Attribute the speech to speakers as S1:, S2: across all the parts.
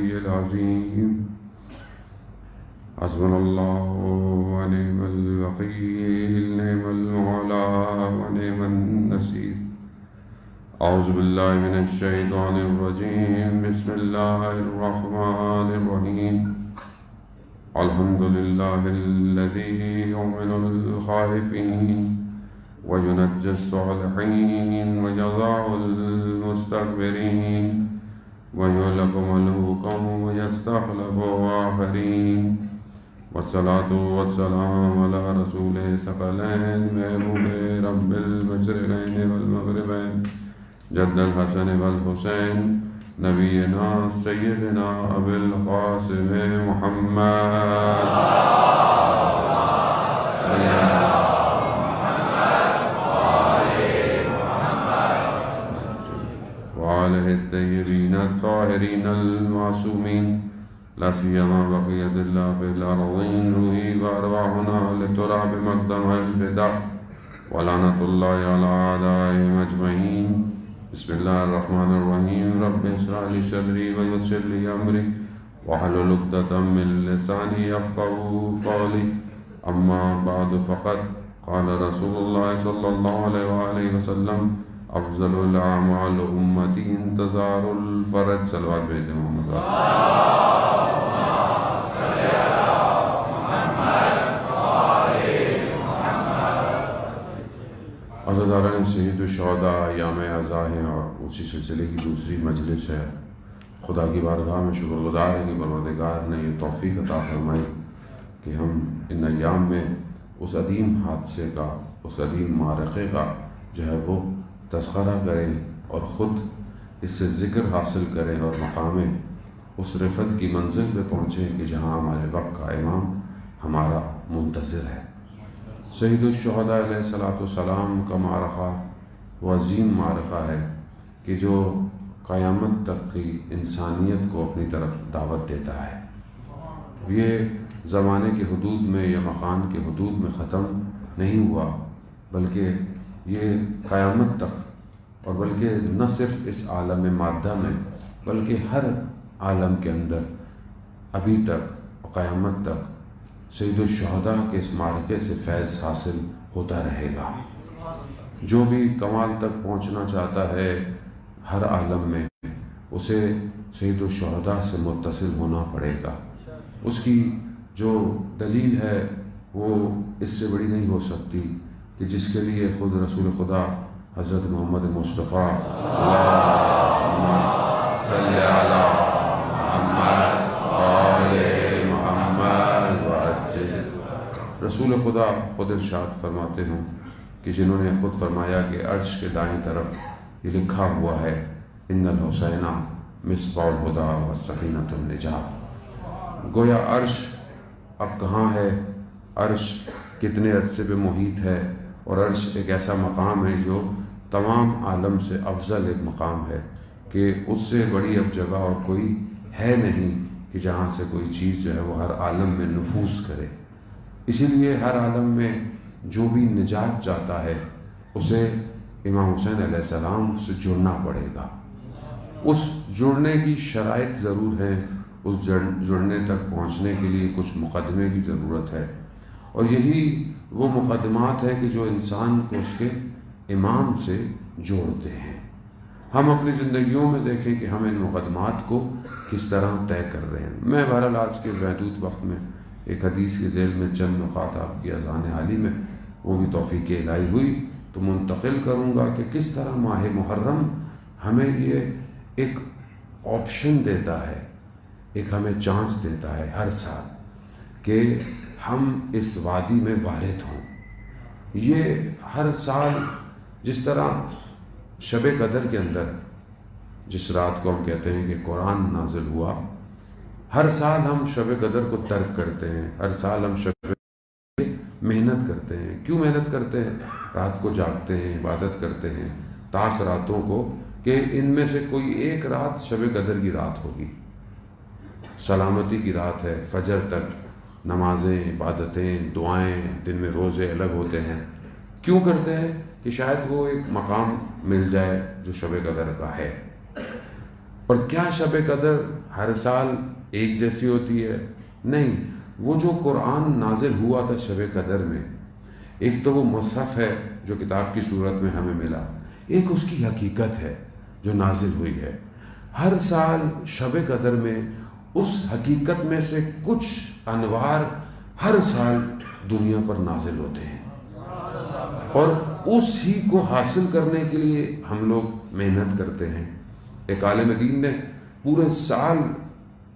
S1: العلي العظيم. حسبنا الله ونعم الوكيل، نعم المولى ونعم النصير. أعوذ بالله من الشيطان الرجيم. بسم الله الرحمن الرحيم. الحمد لله الذي يؤمن الخائفين وينجي الصالحين وجزاء المستكبرين ويهلك ملوكهم ويستخلف آخرين. والصلاة والسلام على رسول ثقلين محبوب رب المشرقين والمغربين جد الحسن والحسين نبينا سيدنا أبي القاسم محمد وآله الطيبين الطاهرين المعصومين، لا سيما بقية الله في الأرضين. روحي وأرواحنا لتراب مقدم الفداء ولعنة الله على أعدائهم أجمعين. بسم الله الرحمن الرحيم. رب اشرح لي صدري ويسر لي أمري واحلل عقدة من لساني يفقهوا قولي. أما بعد فقد قال رسول الله صلى الله عليه وآله وسلم: افضل الاعمال امتی انتظار الفرج. صلوات بھیجیں محمد عزیزان سید الشہداء ایام عزا ہیں اور اسی سلسلے کی دوسری مجلس ہے. خدا کی بارگاہ میں شکر گزار ہیں کہ پروردگار نے یہ توفیق عطا فرمائی کہ ہم ان ایام میں اس عظیم حادثے کا، اس عظیم معرکے کا جو ہے وہ تذکرہ کریں اور خود اس سے ذکر حاصل کریں اور مقام اس رفت کی منزل پہ پہنچیں کہ جہاں ہمارے وقت کا امام ہمارا منتظر ہے. سید الشہداء علیہ السلام کا معرکہ وہ عظیم معرکہ ہے کہ جو قیامت تک کی انسانیت کو اپنی طرف دعوت دیتا ہے. یہ زمانے کے حدود میں یا مکان کے حدود میں ختم نہیں ہوا، بلکہ یہ قیامت تک، اور بلکہ نہ صرف اس عالم مادہ میں بلکہ ہر عالم کے اندر ابھی تک قیامت تک سید الشہداء کے اس معرکے سے فیض حاصل ہوتا رہے گا. جو بھی کمال تک پہنچنا چاہتا ہے ہر عالم میں اسے سید الشہداء سے متصل ہونا پڑے گا. اس کی جو دلیل ہے وہ اس سے بڑی نہیں ہو سکتی کہ جس کے لیے خود رسول خدا حضرت محمد مصطفیٰ اللہم صلی علی محمد وآل محمد وعجل. رسول خدا خود ارشاد فرماتے ہیں کہ جنہوں نے خود فرمایا کہ عرش کے دائیں طرف یہ لکھا ہوا ہے: ان الحسین مصباح الہدی و سفینۃ النجات. گویا عرش اب کہاں ہے، عرش کتنے عرصے پہ محیط ہے، اور عرش ایک ایسا مقام ہے جو تمام عالم سے افضل ایک مقام ہے کہ اس سے بڑی اب جگہ اور کوئی ہے نہیں کہ جہاں سے کوئی چیز جو ہے وہ ہر عالم میں نفوذ کرے. اسی لیے ہر عالم میں جو بھی نجات چاہتا ہے اسے امام حسین علیہ السلام سے جڑنا پڑے گا. اس جڑنے کی شرائط ضرور ہیں، اس جڑنے تک پہنچنے کے لیے کچھ مقدمے کی ضرورت ہے، اور یہی وہ مقدمات ہے کہ جو انسان کو اس کے امام سے جوڑتے ہیں. ہم اپنی زندگیوں میں دیکھیں کہ ہم ان مقدمات کو کس طرح طے کر رہے ہیں. میں بہرحال آج کے محدود وقت میں ایک حدیث کے ذیل میں چند نقاط آپ کی اذان حالی میں وہ بھی توفیق الہی ہوئی تو منتقل کروں گا کہ کس طرح ماہ محرم ہمیں یہ ایک آپشن دیتا ہے، ایک ہمیں چانس دیتا ہے ہر سال کہ ہم اس وادی میں وارد ہوں. یہ ہر سال جس طرح شب قدر کے اندر جس رات کو ہم کہتے ہیں کہ قرآن نازل ہوا، ہر سال ہم شب قدر کو ترک کرتے ہیں، ہر سال ہم شب قدر محنت کرتے ہیں. کیوں محنت کرتے ہیں؟ رات کو جاگتے ہیں، عبادت کرتے ہیں تاک راتوں کو کہ ان میں سے کوئی ایک رات شب قدر کی رات ہوگی، سلامتی کی رات ہے. فجر تک نمازیں، عبادتیں، دعائیں، دن میں روزے الگ ہوتے ہیں. کیوں کرتے ہیں؟ کہ شاید وہ ایک مقام مل جائے جو شب قدر کا ہے. اور کیا شب قدر ہر سال ایک جیسی ہوتی ہے؟ نہیں، وہ جو قرآن نازل ہوا تھا شب قدر میں، ایک تو وہ مصحف ہے جو کتاب کی صورت میں ہمیں ملا، ایک اس کی حقیقت ہے جو نازل ہوئی ہے۔ ہر سال شب قدر میں اس حقیقت میں سے کچھ انوار ہر سال دنیا پر نازل ہوتے ہیں، اور اس ہی کو حاصل کرنے کے لیے ہم لوگ محنت کرتے ہیں۔ ایک عالم دین نے پورے سال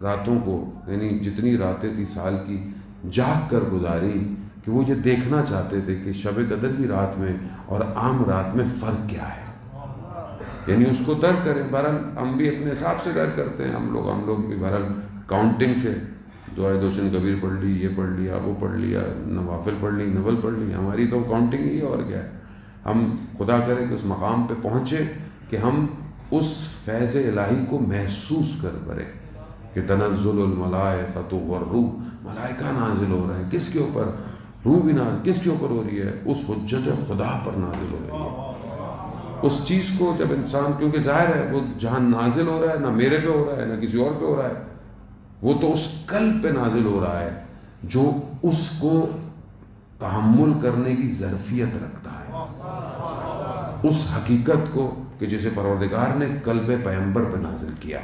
S1: راتوں کو، یعنی جتنی راتیں تھی سال کی، جاگ کر گزاری کہ وہ یہ دیکھنا چاہتے تھے کہ شب قدر کی رات میں اور عام رات میں فرق کیا ہے، یعنی اس کو درک کریں۔ بہرحال ہم بھی اپنے حساب سے درک کرتے ہیں، ہم لوگ بھی بہرحال کاؤنٹنگ سے دعائے دوشن کبیر پڑھ لی، یہ پڑھ لیا، وہ پڑھ لیا، نوافل پڑھ لی، نفل پڑھ لی، ہماری تو کاؤنٹنگ ہی ہے، اور کیا ہے۔ ہم خدا کرے کہ اس مقام پہ پہنچے کہ ہم اس فیض الہی کو محسوس کر پڑے کہ تنزل الملائکۃ والروح، ملائکہ نازل ہو رہے ہیں، کس کے اوپر؟ روح بھی نازل کس کے اوپر ہو رہی ہے؟ اس حجت خدا پر نازل ہو رہی ہے۔ اس چیز کو جب انسان، کیونکہ ظاہر ہے وہ جہاں نازل ہو رہا ہے نہ میرے پہ ہو رہا ہے نہ کسی اور پہ ہو رہا ہے، وہ تو اس قلب پہ نازل ہو رہا ہے جو اس کو تحمل کرنے کی ظرفیت رکھتا ہے، اس حقیقت کو کہ جسے پروردگار نے قلب پیغمبر پہ نازل کیا۔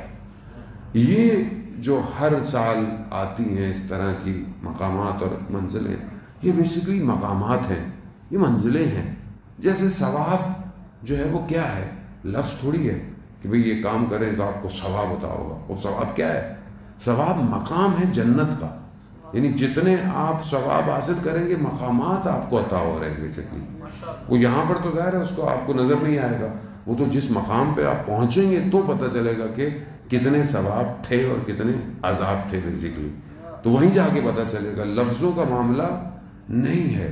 S1: یہ جو ہر سال آتی ہیں اس طرح کی مقامات اور منزلیں، یہ بیسیکلی مقامات ہیں، یہ منزلیں ہیں۔ جیسے ثواب جو ہے وہ کیا ہے؟ لفظ تھوڑی ہے کہ بھئی یہ کام کریں تو آپ کو ثواب ہوتا ہوگا۔ وہ ثواب کیا ہے؟ ثواب مقام ہے جنت کا، یعنی جتنے آپ ثواب حاصل کریں گے مقامات آپ کو عطا ہو رہے ہیں بیسیکلی۔ وہ یہاں پر تو ظاہر ہے اس کو آپ کو نظر نہیں آئے گا، وہ تو جس مقام پہ آپ پہنچیں گے تو پتہ چلے گا کہ کتنے ثواب تھے اور کتنے عذاب تھے بیسیکلی، تو وہیں جا کے پتہ چلے گا۔ لفظوں کا معاملہ نہیں ہے۔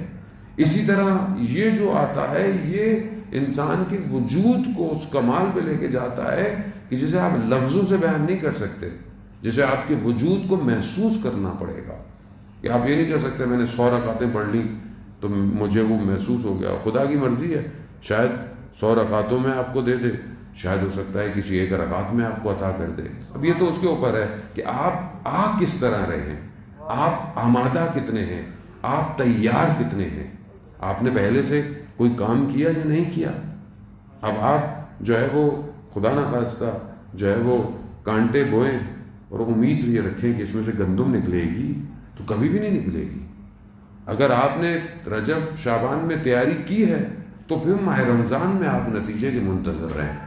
S1: اسی طرح یہ جو آتا ہے یہ انسان کے وجود کو اس کمال پہ لے کے جاتا ہے کہ جسے آپ لفظوں سے بیان نہیں کر سکتے، جسے آپ کے وجود کو محسوس کرنا پڑے گا۔ کہ آپ یہ نہیں کہہ سکتے میں نے 100 رکعتیں پڑھ لی تو مجھے وہ محسوس ہو گیا۔ خدا کی مرضی ہے، شاید 100 رکعتوں میں آپ کو دے دے، شاید ہو سکتا ہے کسی ایک رکعت میں آپ کو عطا کر دے۔ اب یہ تو اس کے اوپر ہے کہ آپ آ کس طرح رہے ہیں، آپ آمادہ کتنے ہیں، آپ تیار کتنے ہیں، آپ نے پہلے سے کوئی کام کیا یا نہیں کیا۔ اب آپ جو ہے وہ خدا نہ خواستہ جو ہے وہ کانٹے بوئیں اور امید یہ رکھیں کہ اس میں سے گندم نکلے گی، تو کبھی بھی نہیں نکلے گی۔ اگر آپ نے رجب شعبان میں تیاری کی ہے تو پھر ماہ رمضان میں آپ نتیجے کے منتظر رہیں۔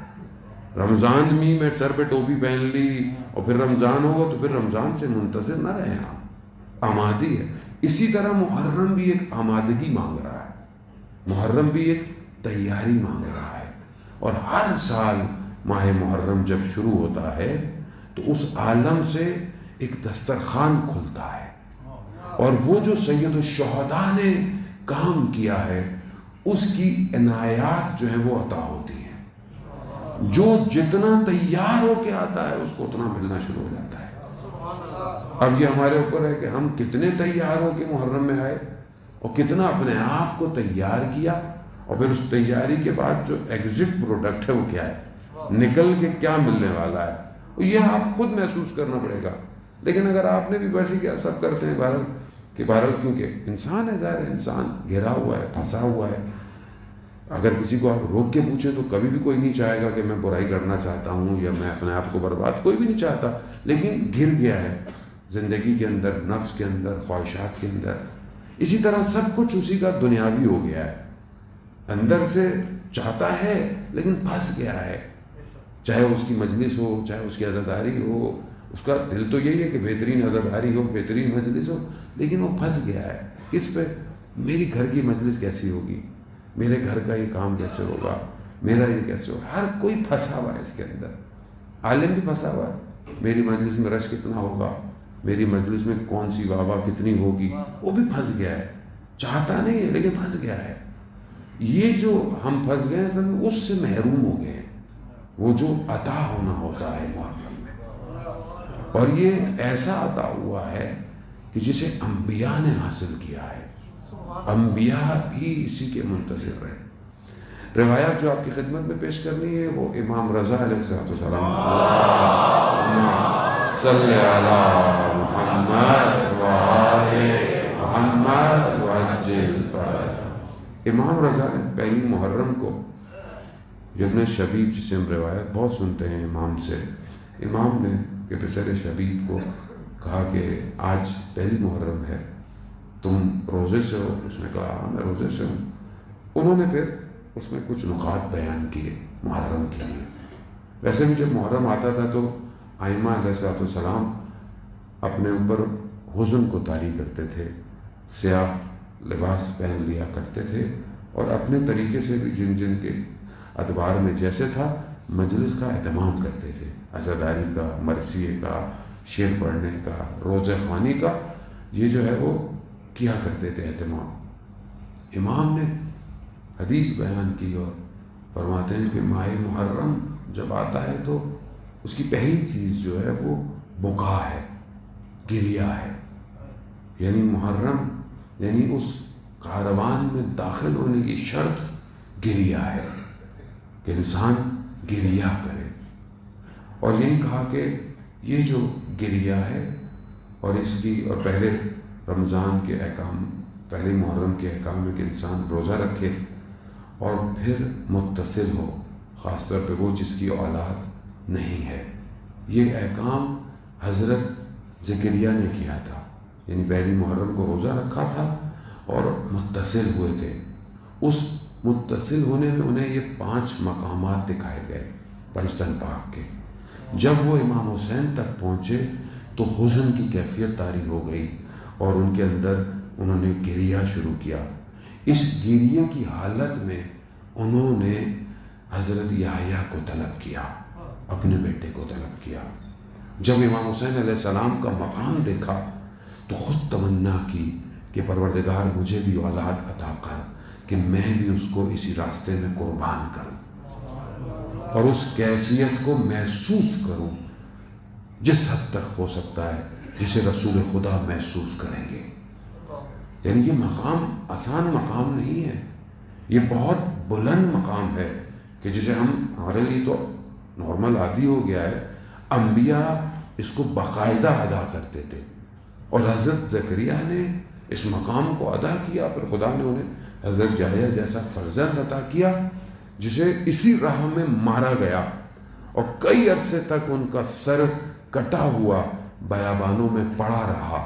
S1: رمضان میں سر پہ ٹوپی پہن لی اور پھر رمضان ہوگا تو پھر رمضان سے منتظر نہ رہیں آپ، آمادی ہے۔ اسی طرح محرم بھی ایک آمادگی مانگ رہا ہے، محرم بھی ایک تیاری مانگ رہا ہے، اور ہر سال ماہ محرم جب شروع ہوتا ہے تو اس عالم سے ایک دسترخوان کھلتا ہے، اور وہ جو سید الشہداء نے کام کیا ہے اس کی عنایات جو ہیں وہ عطا ہوتی ہیں۔ جو جتنا تیار ہو کے آتا ہے اس کو اتنا ملنا شروع ہو جاتا ہے۔ اب یہ ہمارے اوپر ہے کہ ہم کتنے تیار ہو کے محرم میں آئے اور کتنا اپنے آپ کو تیار کیا، اور پھر اس تیاری کے بعد جو ایگزٹ پروڈکٹ ہے وہ کیا ہے، نکل کے کیا ملنے والا ہے، اور یہ آپ خود محسوس کرنا پڑے گا۔ لیکن اگر آپ نے بھی ویسے کیا سب کرتے ہیں بہرحال کیونکہ انسان ہے، ظاہر ہے انسان گھرا ہوا ہے، پھنسا ہوا ہے۔ اگر کسی کو آپ روک کے پوچھیں تو کبھی بھی کوئی نہیں چاہے گا کہ میں برائی کرنا چاہتا ہوں یا میں اپنے آپ کو برباد، کوئی بھی نہیں چاہتا، لیکن گر گیا ہے زندگی کے اندر، نفس کے اندر، خواہشات کے اندر۔ اسی طرح سب کچھ اسی کا دنیاوی ہو گیا ہے، اندر سے چاہتا ہے لیکن پھنس گیا ہے، چاہے اس کی مجلس ہو، چاہے اس کی عزاداری ہو، اس کا دل تو یہی ہے کہ بہترین عزاداری ہو، بہترین مجلس ہو، لیکن وہ پھنس گیا ہے کس پہ؟ میری گھر کی مجلس کیسی ہوگی، میرے گھر کا یہ کام کیسے ہوگا، میرا یہ کیسے ہوگا۔ ہر کوئی پھنسا ہوا ہے اس کے اندر، عالم بھی پھنسا ہوا ہے، میری مجلس میں رش کتنا ہوگا، میری مجلس میں کون سی واہ واہ کتنی ہوگی، وہ بھی پھنس گیا ہے، چاہتا نہیں ہے لیکن پھنس گیا ہے۔ یہ جو ہم پھنس گئے ہیں اصل میں اس سے محروم ہو گئے ہیں، وہ جو عطا ہونا ہوتا ہے محرم میں، اور یہ ایسا عطا ہوا ہے کہ جسے انبیاء نے حاصل کیا ہے، انبیاء بھی اسی کے منتظر رہے۔ روایات جو آپ کی خدمت میں پیش کرنی ہے وہ امام رضا علیہ السلام صلی علی محمد وآل محمد وعجل فرج۔ امام رضا نے پہلی محرم کو، جو ابن شبیب جسے ہم روایت بہت سنتے ہیں امام سے، امام نے کہ پسر شبیب کو کہا کہ آج پہلی محرم ہے، تم روزے سے ہو؟ اس نے کہا ہاں میں روزے سے ہوں۔ انہوں نے پھر اس میں کچھ نکات بیان کیے محرم کے لیے۔ ویسے بھی جب محرم آتا تھا تو ائمہ علیہ السلام اپنے اوپر حزن کو طاری کرتے تھے، سیاہ لباس پہن لیا کرتے تھے، اور اپنے طریقے سے بھی جن جن کے ادوار میں جیسے تھا مجلس کا اہتمام کرتے تھے، عزاداری کا، مرثیے کا، شعر پڑھنے کا، روزہ خوانی کا، یہ جو ہے وہ کیا کرتے تھے اہتمام۔ امام نے حدیث بیان کی اور فرماتے ہیں کہ ماہ محرم جب آتا ہے تو اس کی پہلی چیز جو ہے وہ بکا ہے، گریہ ہے۔ یعنی محرم یعنی اس کاروان میں داخل ہونے کی شرط گریہ ہے کہ انسان گریہ کرے، اور یہی کہا کہ یہ جو گریہ ہے اور اس کی، اور پہلے رمضان کے احکام، پہلے محرم کے احکام ہے کہ انسان روزہ رکھے اور پھر متصل ہو، خاص طور پہ وہ جس کی اولاد نہیں ہے۔ یہ احکام حضرت زکریا نے کیا تھا، یعنی پہلی محرم کو روزہ رکھا تھا اور متصل ہوئے تھے۔ اس متصل ہونے میں انہیں یہ 5 مقامات دکھائے گئے پنجتن پاک کے۔ جب وہ امام حسین تک پہنچے تو حزن کی کیفیت طاری ہو گئی اور ان کے اندر انہوں نے گریہ شروع کیا۔ اس گریہ کی حالت میں انہوں نے حضرت یحییٰ کو طلب کیا، اپنے بیٹے کو طلب کیا۔ جب امام حسین علیہ السلام کا مقام دیکھا تو خود تمنا کی کہ پروردگار مجھے بھی اولاد عطا کر کہ میں بھی اس کو اسی راستے میں قربان کروں اور اس کیفیت کو محسوس کروں جس حد تک ہو سکتا ہے جسے رسول خدا محسوس کریں گے۔ یعنی یہ مقام آسان مقام نہیں ہے، یہ بہت بلند مقام ہے کہ جسے ہمارے لیے تو نارمل عادی ہو گیا ہے، انبیاء اس کو باقاعدہ ادا کرتے تھے، اور حضرت زکریا نے اس مقام کو ادا کیا، پھر خدا نے انہیں حضرت یحییٰ جیسا فرزند عطا کیا جسے اسی راہ میں مارا گیا اور کئی عرصے تک ان کا سر کٹا ہوا بیابانوں میں پڑا رہا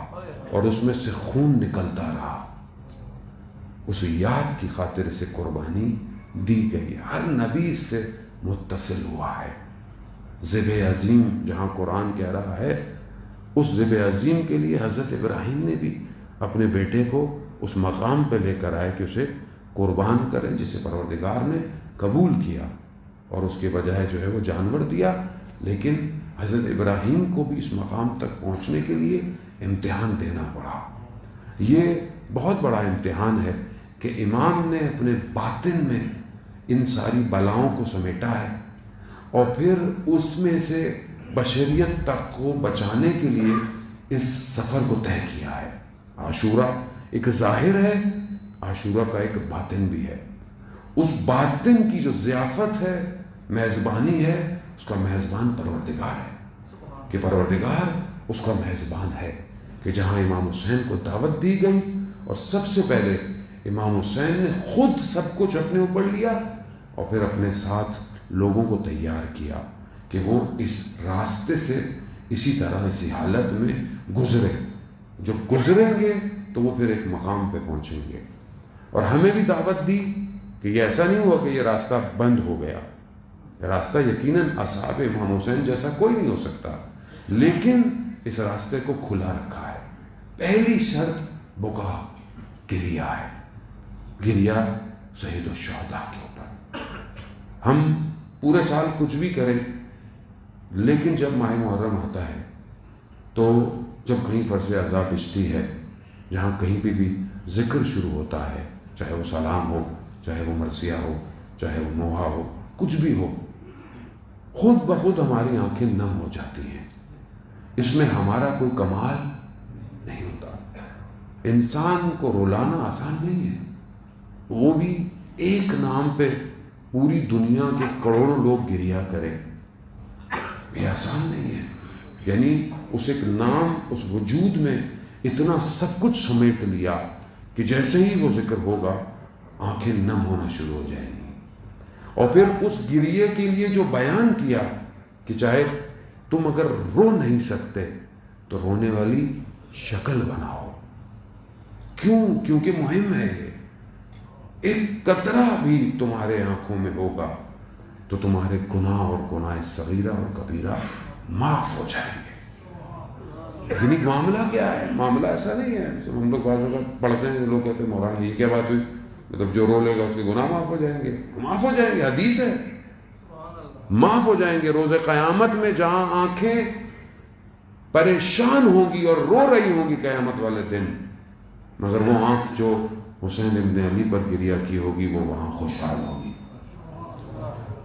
S1: اور اس میں سے خون نکلتا رہا۔ اس یاد کی خاطر سے قربانی دی گئی، ہر نبی سے متصل ہوا ہے۔ ذبح عظیم جہاں قرآن کہہ رہا ہے، اس ذبح عظیم کے لیے حضرت ابراہیم نے بھی اپنے بیٹے کو اس مقام پہ لے کر آئے کہ اسے قربان کریں، جسے پروردگار نے قبول کیا اور اس کے بجائے جو ہے وہ جانور دیا۔ لیکن حضرت ابراہیم کو بھی اس مقام تک پہنچنے کے لیے امتحان دینا پڑا۔ یہ بہت بڑا امتحان ہے کہ امام نے اپنے باطن میں ان ساری بلاؤں کو سمیٹا ہے اور پھر اس میں سے بشریت تک کو بچانے کے لیے اس سفر کو طے کیا ہے۔ عاشورہ ایک ظاہر ہے، عاشورہ کا ایک باطن بھی ہے۔ اس باطن کی جو ضیافت ہے، میزبانی ہے، اس کا میزبان پروردگار ہے، کہ پروردگار اس کا میزبان ہے، کہ جہاں امام حسین کو دعوت دی گئی اور سب سے پہلے امام حسین نے خود سب کچھ اپنے اوپر لیا اور پھر اپنے ساتھ لوگوں کو تیار کیا کہ وہ اس راستے سے اسی طرح اسی حالت میں گزرے، جو گزریں گے تو وہ پھر ایک مقام پہ پہنچیں گے۔ اور ہمیں بھی دعوت دی کہ یہ ایسا نہیں ہوا کہ یہ راستہ بند ہو گیا، راستہ یقیناً اصحاب امام حسین جیسا کوئی نہیں ہو سکتا، لیکن اس راستے کو کھلا رکھا ہے۔ پہلی شرط بکا، گریہ ہے، گریہ شہید الشہداء کے اوپر۔ ہم پورے سال کچھ بھی کریں، لیکن جب ماہ محرم آتا ہے تو جب کہیں فرض عزا بچتی ہے، جہاں کہیں پہ بھی ذکر شروع ہوتا ہے، چاہے وہ سلام ہو، چاہے وہ مرثیہ ہو، چاہے وہ نوحہ ہو، کچھ بھی ہو، خود بخود ہماری آنکھیں نم ہو جاتی ہیں۔ اس میں ہمارا کوئی کمال نہیں ہوتا۔ انسان کو رلانا آسان نہیں ہے، وہ بھی ایک نام پہ پوری دنیا کے کروڑوں لوگ گریہ کریں، یہ آسان نہیں ہے۔ یعنی اس ایک نام اس وجود میں اتنا سب کچھ سمیٹ لیا کہ جیسے ہی وہ ذکر ہوگا آنکھیں نم ہونا شروع ہو جائیں گی. اور پھر اس گریے کے لیے جو بیان کیا کہ چاہے تم اگر رو نہیں سکتے تو رونے والی شکل بناؤ. کیوں؟ کیونکہ مہم ہے یہ. ایک قطرہ بھی تمہارے آنکھوں میں ہوگا تو تمہارے گناہ اور گناہ صغیرہ اور کبیرہ معاف ہو جائیں گے. لیکن معاملہ کیا ہے؟ معاملہ ایسا نہیں ہے. ہم لوگ بعض اوقات پڑھتے ہیں، لوگ کہتے ہیں مولانا یہ کیا بات ہوئی، مطلب جو رو لے گا اس کے گناہ معاف ہو جائیں گے. معاف ہو جائیں گے، حدیث ہے، معاف ہو جائیں گے. روز قیامت میں جہاں آنکھیں پریشان ہوں گی اور رو رہی ہوں گی قیامت والے دن، مگر وہ آنکھ جو حسین ابن علی پر گریہ کی ہوگی وہ وہاں خوشحال ہوگی.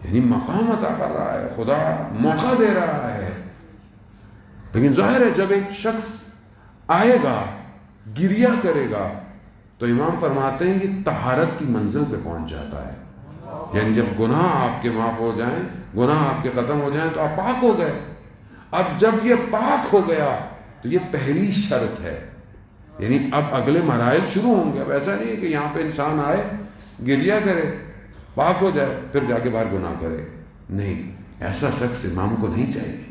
S1: یعنی مقام عطا کر رہا ہے خدا، موقع دے رہا ہے. لیکن ظاہر ہے جب ایک شخص آئے گا گریہ کرے گا تو امام فرماتے ہیں کہ طہارت کی منزل پہ پہنچ جاتا ہے. یعنی جب گناہ آپ کے معاف ہو جائیں، گناہ آپ کے ختم ہو جائیں تو آپ پاک ہو گئے. اب جب یہ پاک ہو گیا تو یہ پہلی شرط ہے. یعنی اب اگلے مراحل شروع ہوں گے. اب ایسا نہیں ہے کہ یہاں پہ انسان آئے گریہ کرے پاک ہو جائے پھر جا کے باہر گناہ کرے. نہیں، ایسا شخص امام کو نہیں چاہیے.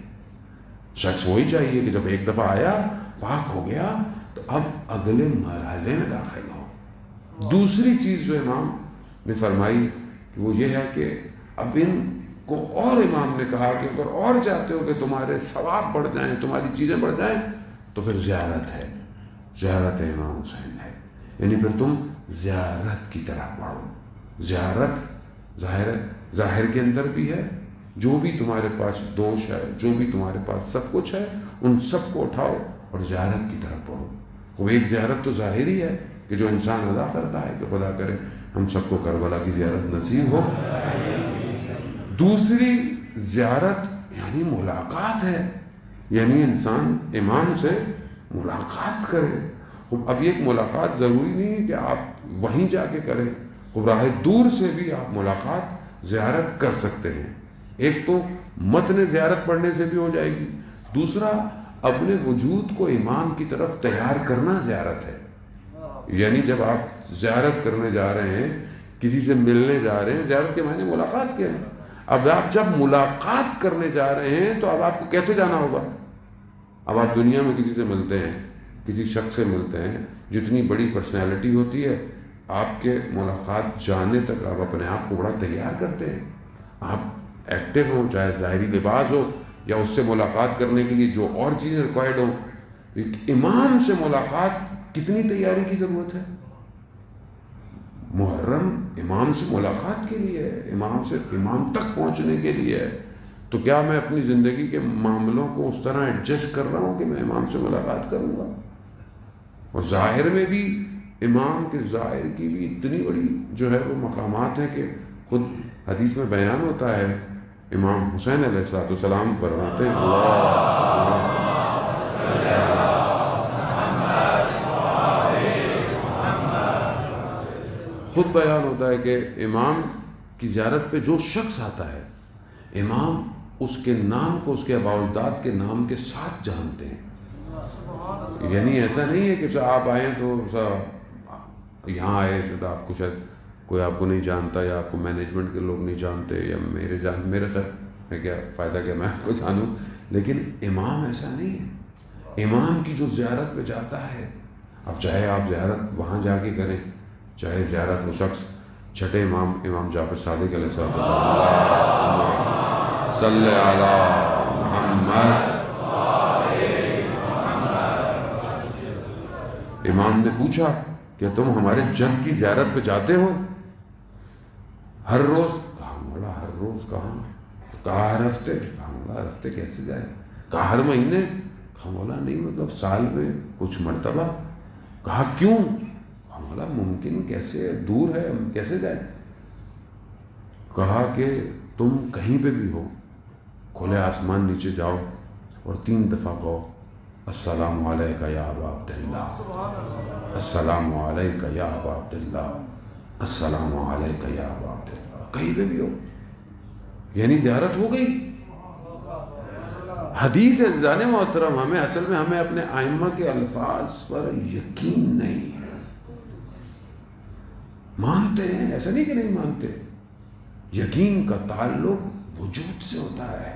S1: شخص وہی چاہیے کہ جب ایک دفعہ آیا پاک ہو گیا تو اب اگلے مرحلے میں داخل ہو. دوسری چیز جو امام نے فرمائی وہ یہ ہے کہ اب ان کو، اور امام نے کہا کہ اگر اور چاہتے ہو کہ تمہارے ثواب بڑھ جائیں، تمہاری چیزیں بڑھ جائیں تو پھر زیارت ہے. زیارت امام حسین ہے. یعنی پھر تم زیارت کی طرف بڑھو. زیارت ظاہر کے اندر بھی ہے، جو بھی تمہارے پاس دوش ہے، جو بھی تمہارے پاس سب کچھ ہے ان سب کو اٹھاؤ اور زیارت کی طرف بڑھو. وہ ایک زیارت تو ظاہری ہے کہ جو انسان ادا کرتا ہے کہ خدا کرے ہم سب کو کربلا کی زیارت نصیب ہو. دوسری زیارت یعنی ملاقات ہے. یعنی انسان امام سے ملاقات کرے. اب یہ ایک ملاقات ضروری نہیں ہے کہ آپ وہیں جا کے کریں. راہ دور سے بھی آپ ملاقات زیارت کر سکتے ہیں. ایک تو متن زیارت پڑھنے سے بھی ہو جائے گی، دوسرا اپنے وجود کو امام کی طرف تیار کرنا زیارت ہے. یعنی جب آپ زیارت کرنے جا رہے ہیں، کسی سے ملنے جا رہے ہیں، زیارت کے معنی ملاقات کے ہیں. اب آپ جب ملاقات کرنے جا رہے ہیں تو اب آپ کو کیسے جانا ہوگا؟ اب آپ دنیا میں کسی سے ملتے ہیں، کسی شخص سے ملتے ہیں، جتنی بڑی پرسنالٹی ہوتی ہے آپ کے ملاقات جانے تک آپ اپنے آپ کو بڑا تیار کرتے ہیں. آپ ایکٹیو ہوں، چاہے ظاہری لباس ہو یا اس سے ملاقات کرنے کے لیے جو اور چیزیں ریکوائرڈ ہوں. امام سے ملاقات کتنی تیاری کی ضرورت ہے؟ محرم امام سے ملاقات کے لیے ہے، امام تک پہنچنے کے لیے ہے. تو کیا میں اپنی زندگی کے معاملوں کو اس طرح ایڈجسٹ کر رہا ہوں کہ میں امام سے ملاقات کروں گا؟ اور ظاہر میں بھی امام کے ظاہر کی بھی اتنی بڑی جو ہے وہ مقامات ہیں کہ خود حدیث میں بیان ہوتا ہے. امام حسین علیہ السلام فرماتے ہیں خود بیان ہوتا ہے کہ امام کی زیارت پہ جو شخص آتا ہے امام اس کے نام کو اس کے آباء و اجداد کے نام کے ساتھ جانتے ہیں. یعنی ایسا نہیں ہے کہ آپ آئیں تو یہاں آئے تو آپ کو شاید کوئی آپ کو نہیں جانتا یا آپ کو مینجمنٹ کے لوگ نہیں جانتے یا میرے خیر میں کیا فائدہ کہ میں آپ کو جانوں. لیکن امام ایسا نہیں ہے. امام کی جو زیارت پہ جاتا ہے، اب چاہے آپ زیارت وہاں جا کے کریں، چاہے زیارت وہ شخص چھٹے امام جعفر صادق علیہ السلام صلی علی محمد. امام نے پوچھا کہ تم ہمارے جد کی زیارت پہ جاتے ہو ہر روز؟ کہا مولا ہر روز کہاں؟ کہا ہر ہفتے؟ کہا مولا ہر ہفتے کیسے جائے؟ کہا ہر مہینے؟ کہا مولا نہیں مطلب سال میں کچھ مرتبہ. کہا کیوں؟ کہا مولا ممکن کیسے، دور ہے ہم کیسے جائیں؟ کہا کہ تم کہیں پہ بھی ہو، کھلے آسمان نیچے جاؤ اور 3 دفعہ کہو السلام علیکہ یا ابا عبداللہ، السلام علیکہ یا ابا عبداللہ، السلام علیکہ یا ابا عبداللہ. کہیں پہ بھی ہو، یعنی زیارت ہو گئی. حدیث عزیزان محترم، ہمیں اصل میں ہمیں اپنے ائمہ کے الفاظ پر یقین نہیں ہے. مانتے ہیں، ایسا نہیں کہ نہیں مانتے. یقین کا تعلق وجود سے ہوتا ہے.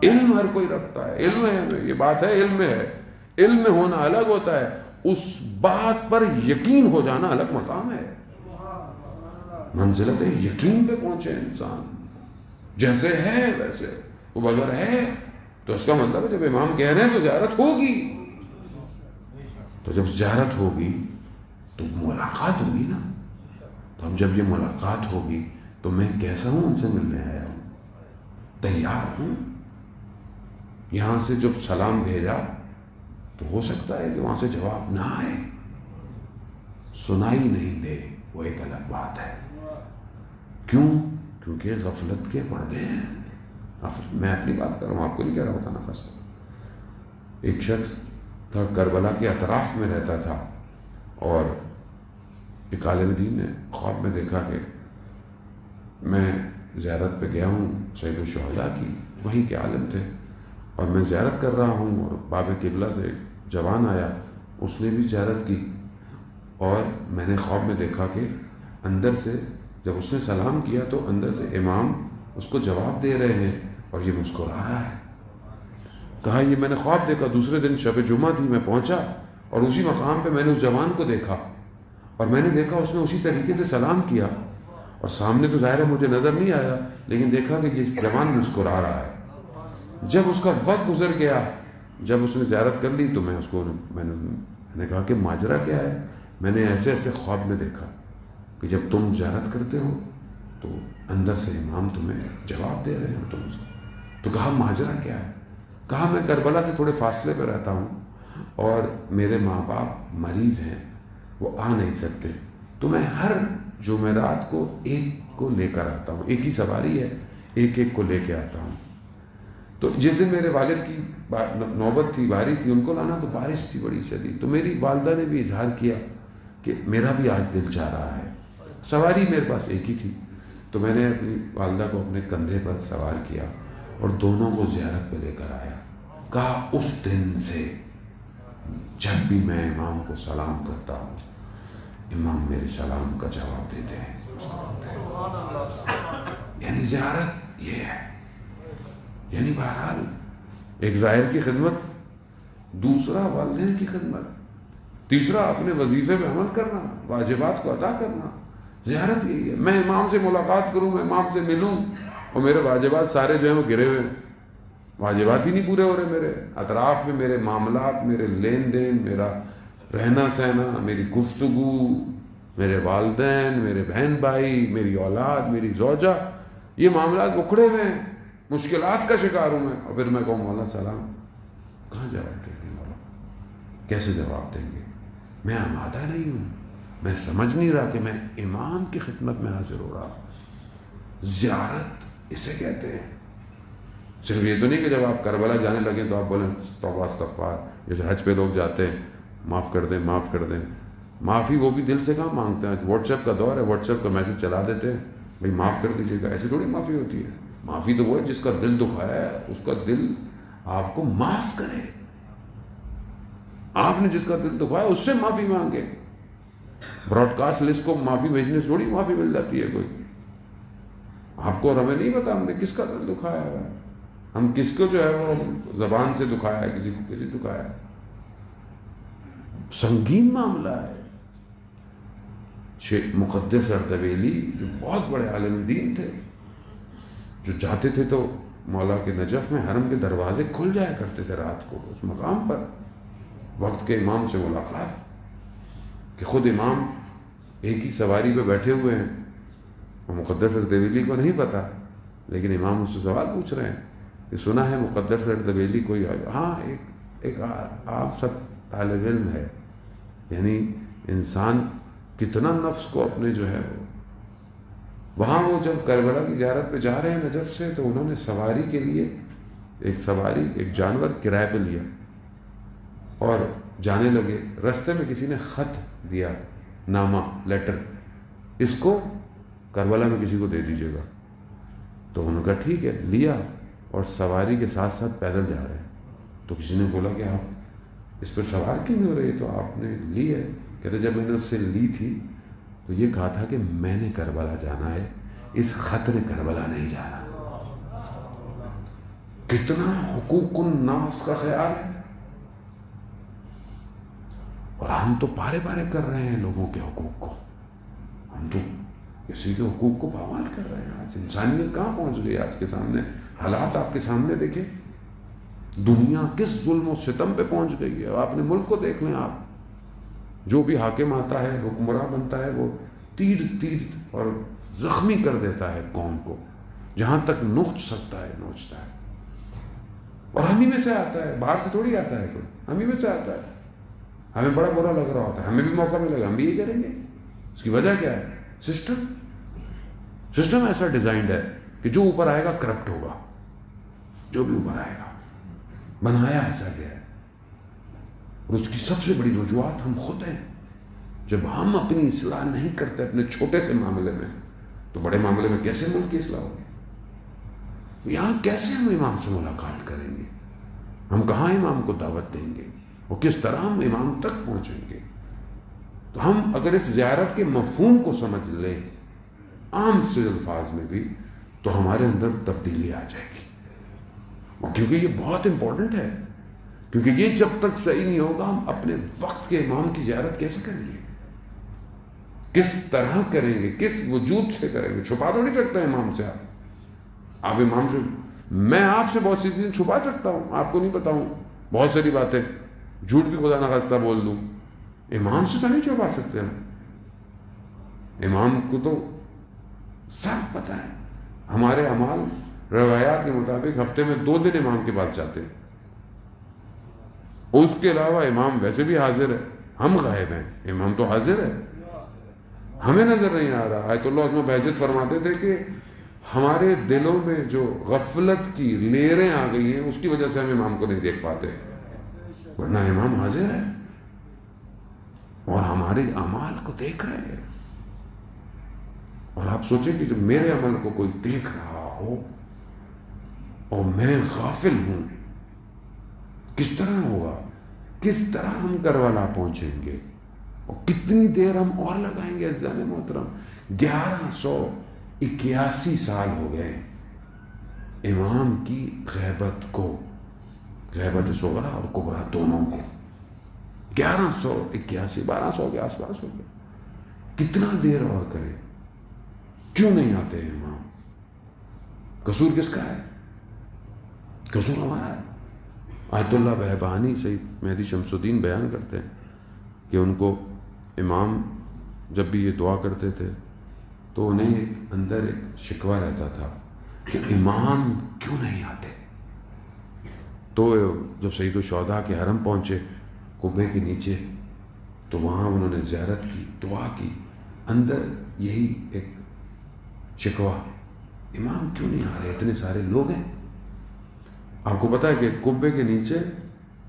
S1: علم ہر کوئی رکھتا ہے، علم ہے، یہ بات ہے، علم ہے. علم میں ہونا الگ ہوتا ہے، اس بات پر یقین ہو جانا الگ مقام ہے. منزلت یقین پہ پہنچے انسان، جیسے ہے ویسے. وہ اگر ہے تو اس کا مطلب ہے جب امام کہہ رہے ہیں تو زیارت ہوگی. تو جب زیارت ہوگی تو ملاقات ہوگی نا. تو اب جب یہ ملاقات ہوگی تو میں کیسا ہوں ان سے ملنے آیا ہوں؟ تیار ہوں. یہاں سے جب سلام بھیجا تو ہو سکتا ہے کہ وہاں سے جواب نہ آئے، سنائی نہیں دے، وہ ایک الگ بات ہے. کیوں؟ کیونکہ غفلت کے پردے ہیں. میں اپنی بات کر رہا ہوں، آپ کو نہیں کہہ رہا بتانا خاص. ایک شخص تھا کربلا کے اطراف میں رہتا تھا، اور ایک عالم دین نے خواب میں دیکھا کہ میں زیارت پہ گیا ہوں سید الشہداء کی، وہیں کے عالم تھے، اور میں زیارت کر رہا ہوں، اور باب قبلہ سے ایک جوان آیا، اس نے بھی زیارت کی، اور میں نے خواب میں دیکھا کہ اندر سے جب اس نے سلام کیا تو اندر سے امام اس کو جواب دے رہے ہیں اور یہ مسکرا رہا ہے. کہا یہ میں نے خواب دیکھا. دوسرے دن شب جمعہ تھی، میں پہنچا اور اسی مقام پہ میں نے اس جوان کو دیکھا، اور میں نے دیکھا اس نے اسی طریقے سے سلام کیا، اور سامنے تو ظاہر ہے مجھے نظر نہیں آیا، لیکن دیکھا کہ یہ جوان مسکرا رہا ہے. جب اس کا وقت گزر گیا، جب اس نے زیارت کر لی، تو میں نے کہا کہ ماجرا کیا ہے؟ میں نے ایسے ایسے خواب میں دیکھا کہ جب تم زیارت کرتے ہو تو اندر سے امام تمہیں جواب دے رہے ہیں. تو کہا ماجرا کیا ہے؟ کہا میں کربلا سے تھوڑے فاصلے پہ رہتا ہوں، اور میرے ماں باپ مریض ہیں، وہ آ نہیں سکتے، تو میں ہر جمعرات کو ایک کو لے کر آتا ہوں. ایک ہی سواری ہے، ایک ایک کو لے کے آتا ہوں. تو جس دن میرے والد کی نوبت تھی، باری تھی، ان کو لانا، تو بارش تھی بڑی شدید. تو میری والدہ نے بھی اظہار کیا کہ میرا بھی آج دل چاہ رہا ہے. سواری میرے پاس ایک ہی تھی، تو میں نے اپنی والدہ کو اپنے کندھے پر سوار کیا اور دونوں کو زیارت پہ لے کر آیا. کہا اس دن سے جب بھی میں امام کو سلام کرتا ہوں، امام میرے سلام کا جواب دیتے ہیں. یعنی زیارت یہ ہے. یعنی بہرحال ایک ظاہر کی خدمت، دوسرا والدین کی خدمت، تیسرا اپنے وظیفے میں عمل کرنا، واجبات کو ادا کرنا. زیارت یہی ہے. میں امام سے ملاقات کروں، میں امام سے ملوں، اور میرے واجبات سارے جو ہیں وہ گرے ہوئے، واجبات ہی نہیں پورے ہو رہے. میرے اطراف میں میرے معاملات، میرے لین دین، میرا رہنا سہنا، میری گفتگو، میرے والدین، میرے بہن بھائی، میری اولاد، میری زوجہ، یہ معاملات اکھڑے ہوئے ہیں. مشکلات کا شکار ہوں میں، اور پھر میں کہوں مولا سلام، کہاں جواب دیں گے مولا؟ کیسے جواب دیں گے؟ میں آمادہ نہیں ہوں. میں سمجھ نہیں رہا کہ میں امام کی خدمت میں حاضر ہو رہا ہوں. زیارت اسے کہتے ہیں. صرف یہ تو نہیں کہ جب آپ کربلا جانے لگیں تو آپ بولیں توبہ استغفار، جیسے حج پہ لوگ جاتے ہیں، معاف کر دیں معاف کر دیں. معافی وہ بھی دل سے کہاں مانگتے ہیں. واٹس ایپ کا دور ہے، واٹس ایپ کا میسج چلا دیتے ہیں، بھائی معاف کر دیجیے گا. ایسے تھوڑی معافی ہوتی ہے. معافی تو وہ ہے جس کا دل دکھایا ہے، اس کا دل آپ کو معاف کرے. آپ نے جس کا دل دکھایا اس سے معافی مانگے. براڈ کاسٹ لسٹ کو معافی بھیجنے سے تھوڑی معافی مل جاتی ہے کوئی. آپ کو اور ہمیں نہیں پتا ہم نے کس کا دل دکھایا ہے، ہم کس کو جو ہے وہ زبان سے دکھایا ہے، کسی کو کسی دکھایا ہے. سنگین معاملہ ہے. شیخ مقدس اردبیلی جو بہت بڑے عالم دین تھے، جو جاتے تھے تو مولا کے نجف میں حرم کے دروازے کھل جایا کرتے تھے رات کو. اس مقام پر وقت کے امام سے ملاقات، کہ خود امام ایک ہی سواری پہ بیٹھے ہوئے ہیں. وہ مقدس اردبیلی کو نہیں پتا، لیکن امام اس سے سوال پوچھ رہے ہیں کہ سنا ہے مقدس اردبیلی کوئی ہاں ایک آپ سب طالب علم ہے. یعنی انسان کتنا نفس کو اپنے جو ہے وہاں، وہ جب کربلا کی زیارت پہ جا رہے ہیں نجف سے، تو انہوں نے سواری کے لیے ایک جانور کرائے پہ لیا اور جانے لگے. رستے میں کسی نے خط دیا، نامہ، لیٹر، اس کو کربلا میں کسی کو دے دیجیے گا. تو انہوں نے کہا ٹھیک ہے، لیا. اور سواری کے ساتھ ساتھ پیدل جا رہے ہیں۔ تو کسی نے بولا کہ آپ اس پر سوار کیوں نہیں ہو رہے؟ تو آپ نے لی ہے۔ کہتے جب میں نے اس سے لی تھی تو یہ کہا تھا کہ میں نے کربلا جانا ہے، اس خط نے کربلا نہیں جانا۔ کتنا حقوق الناس کا خیال ہے، اور ہم تو پارے پارے کر رہے ہیں لوگوں کے حقوق کو، ہم تو کسی کے حقوق کو پامال کر رہے ہیں۔ آج انسانیت کہاں پہنچ گئی؟ آج کے سامنے حالات آپ کے سامنے دیکھیں، دنیا کس ظلم و ستم پہ پہنچ گئی ہے۔ اپنے ملک کو دیکھ لیں آپ، جو بھی حاکم آتا ہے، حکمراں بنتا ہے، وہ تیر تیر اور زخمی کر دیتا ہے قوم کو، جہاں تک نوچ سکتا ہے نوچتا ہے، اور ہم ہی میں سے آتا ہے، باہر سے تھوڑی آتا ہے کوئی، ہم ہی میں سے آتا ہے۔ ہمیں بڑا برا لگ رہا ہوتا ہے، ہمیں بھی موقع ملے گا، ہم بھی یہ کریں گے۔ اس کی وجہ کیا ہے؟ سسٹم ایسا ڈیزائنڈ ہے کہ جو اوپر آئے گا کرپٹ ہوگا، جو بھی اوپر آئے گا بنایا ایسا گیا ہے، اور اس کی سب سے بڑی وجوہات ہم خود ہیں۔ جب ہم اپنی اصلاح نہیں کرتے اپنے چھوٹے سے معاملے میں، تو بڑے معاملے میں کیسے ملک کی اصلاح ہوگی؟ یہاں کیسے ہم امام سے ملاقات کریں گے؟ ہم کہاں امام کو دعوت دیں گے؟ اور کس طرح ہم امام تک پہنچیں گے؟ تو ہم اگر اس زیارت کے مفہوم کو سمجھ لیں عام سے الفاظ میں بھی، تو ہمارے اندر تبدیلی آ جائے گی۔ اور کیونکہ یہ بہت امپورٹنٹ ہے، کیونکہ یہ جب تک صحیح نہیں ہوگا، ہم اپنے وقت کے امام کی زیارت کیسے کریں گے؟ کس طرح کریں گے؟ کس وجود سے کریں گے؟ چھپا تو نہیں سکتے امام سے آپ امام سے، میں آپ سے بہت سی چیزیں چھپا سکتا ہوں، آپ کو نہیں بتاؤں، بہت ساری باتیں جھوٹ بھی خدا نخواستہ بول دوں، امام سے تو نہیں چھپا سکتے ہم۔ امام کو تو سب پتہ ہے۔ ہمارے اعمال روایات کے مطابق ہفتے میں 2 دن امام کے پاس جاتے ہیں، اس کے علاوہ امام ویسے بھی حاضر ہے، ہم غائب ہیں، امام تو حاضر ہے، ہمیں نظر نہیں آ رہا۔ آیت اللہ عظمہ بہجت فرماتے تھے کہ ہمارے دلوں میں جو غفلت کی لیریں آ گئی ہیں، اس کی وجہ سے ہم امام کو نہیں دیکھ پاتے، ورنہ امام حاضر ہے اور ہمارے اعمال کو دیکھ رہے ہیں۔ اور آپ سوچیں کہ جب میرے عمل کو کوئی دیکھ رہا ہو اور میں غافل ہوں، کس طرح ہوگا؟ کس طرح ہم کربلا پہنچیں گے؟ اور کتنی دیر ہم اور لگائیں گے؟ عزیزان محترم، 1181 سال ہو گئے امام کی غیبت کو، غیبت صغرا اور کبرا دونوں کو، 1181، 1200 کے آس پاس ہو گئے۔ کتنا دیر اور کریں؟ کیوں نہیں آتے امام؟ قصور کس کا ہے؟ قصور ہمارا ہے۔ آیت اللہ بہبانی سید مہدی شمس الدین بیان کرتے ہیں کہ ان کو امام جب بھی یہ دعا کرتے تھے تو انہیں اندر ایک شکوہ رہتا تھا کہ امام کیوں نہیں آتے۔ تو جب سید الشہداء کے حرم پہنچے قبے کے نیچے، تو وہاں انہوں نے زیارت کی، دعا کی، اندر یہی ایک شکوہ، امام کیوں نہیں آ رہے؟ اتنے سارے لوگ ہیں۔ آپ کو پتا ہے کہ قبے کے نیچے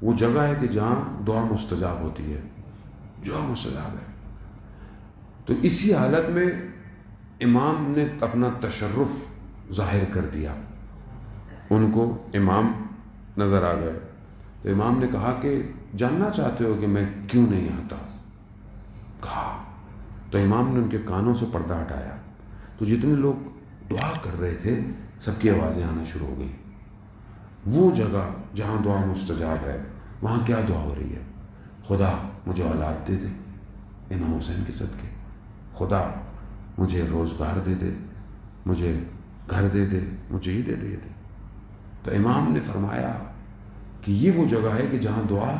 S1: وہ جگہ ہے کہ جہاں دعا مستجاب ہوتی ہے، دعا مستجاب ہے۔ تو اسی حالت میں امام نے اپنا تشرف ظاہر کر دیا، ان کو امام نظر آ گئے۔ تو امام نے کہا کہ جاننا چاہتے ہو کہ میں کیوں نہیں آتا؟ کہا۔ تو امام نے ان کے کانوں سے پردہ ہٹایا، تو جتنے لوگ دعا کر رہے تھے سب کی آوازیں آنا شروع ہو گئی۔ وہ جگہ جہاں دعا مستجاب ہے، وہاں کیا دعا ہو رہی ہے؟ خدا مجھے اولاد دے دے امام حسین کے صدقے، خدا مجھے روزگار دے دے، مجھے گھر دے دے، مجھے یہ دے دے۔ تو امام نے فرمایا کہ یہ وہ جگہ ہے کہ جہاں دعا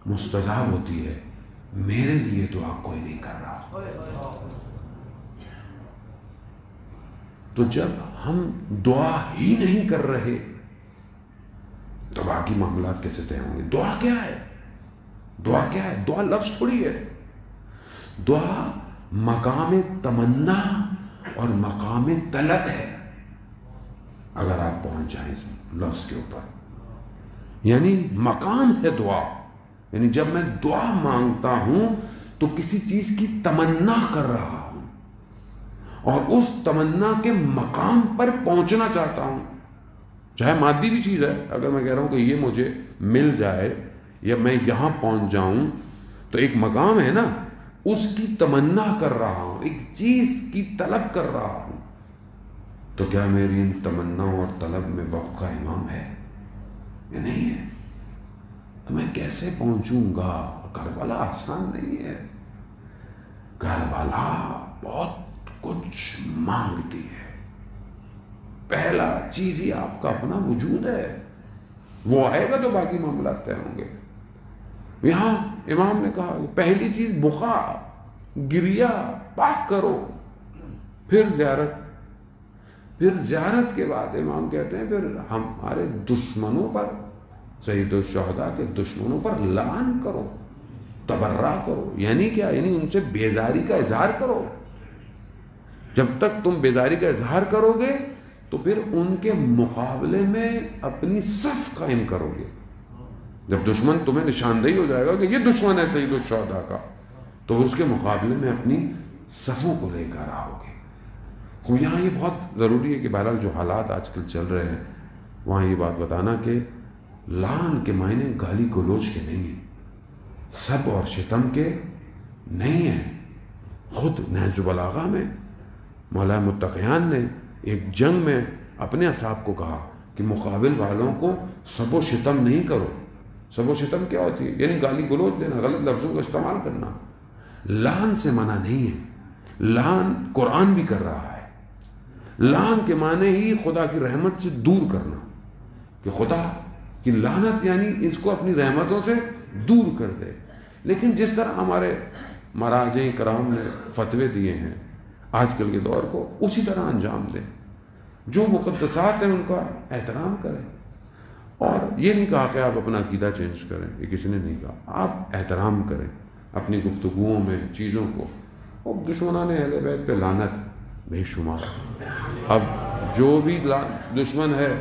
S1: مستجاب ہوتی ہے، میرے لیے دعا کوئی نہیں کر رہا۔ تو جب ہم دعا ہی نہیں کر رہے تو باقی معاملات کیسے طے ہوں گے؟ دعا کیا ہے؟ دعا کیا ہے؟ دعا لفظ تھوڑی ہے، دعا مقام تمنا اور مقام طلب ہے۔ اگر آپ پہنچ جائیں اس لفظ کے اوپر، یعنی مقام ہے دعا، یعنی جب میں دعا مانگتا ہوں تو کسی چیز کی تمنا کر رہا ہوں اور اس تمنا کے مقام پر پہنچنا چاہتا ہوں، چاہے مادی بھی چیز ہے، اگر میں کہہ رہا ہوں کہ یہ مجھے مل جائے یا میں یہاں پہنچ جاؤں، تو ایک مقام ہے نا، اس کی تمنا کر رہا ہوں، ایک چیز کی طلب کر رہا ہوں، تو کیا میری ان تمناؤں اور طلب میں وقت کا امام ہے یا نہیں ہے؟ تو میں کیسے پہنچوں گا؟ کربلا آسان نہیں ہے، کربلا بہت کچھ مانگتی ہے۔ پہلا چیز ہی آپ کا اپنا وجود ہے، وہ آئے گا تو باقی معاملات طے ہوں گے۔ یہاں امام نے کہا پہلی چیز بخا، گریا پاک کرو، پھر زیارت کے بعد امام کہتے ہیں پھر ہمارے دشمنوں پر، سید الشہداء کے دشمنوں پر لعن کرو، تبرہ کرو۔ یعنی کیا؟ یعنی ان سے بیزاری کا اظہار کرو۔ جب تک تم بیزاری کا اظہار کرو گے تو پھر ان کے مقابلے میں اپنی صف قائم کرو گے۔ جب دشمن تمہیں نشاندہی ہو جائے گا کہ یہ دشمن ہے سید الشہداء کا، تو اس کے مقابلے میں اپنی صفوں کو لے کر آؤ گے۔ تو یہاں یہ بہت ضروری ہے کہ بہرحال جو حالات آج کل چل رہے ہیں وہاں یہ بات بتانا کہ لعن کے معنی گالی گلوچ کے نہیں ہیں، سب اور شتم کے نہیں ہیں۔ خود نہج البلاغہ میں مولا متقیان نے ایک جنگ میں اپنے اصحاب کو کہا کہ مقابل والوں کو سب و شتم نہیں کرو۔ سب و شتم کیا ہوتی ہے؟ یعنی گالی گلوچ دینا، غلط لفظوں کا استعمال کرنا۔ لعن سے منع نہیں ہے، لعن قرآن بھی کر رہا ہے۔ لعن کے معنی ہی خدا کی رحمت سے دور کرنا، کہ خدا کی لعنت یعنی اس کو اپنی رحمتوں سے دور کر دے۔ لیکن جس طرح ہمارے مراجع کرام نے فتوے دیے ہیں آج کل کے دور کو، اسی طرح انجام دیں۔ جو مقدسات ہیں ان کا احترام کریں، اور یہ نہیں کہا کہ آپ اپنا عقیدہ چینج کریں، یہ کسی نے نہیں کہا۔ آپ احترام کریں اپنی گفتگوؤں میں چیزوں کو۔ اور دشمنان اہل بیت پہ لعنت بے شمار۔ اب جو بھی دشمن ہے،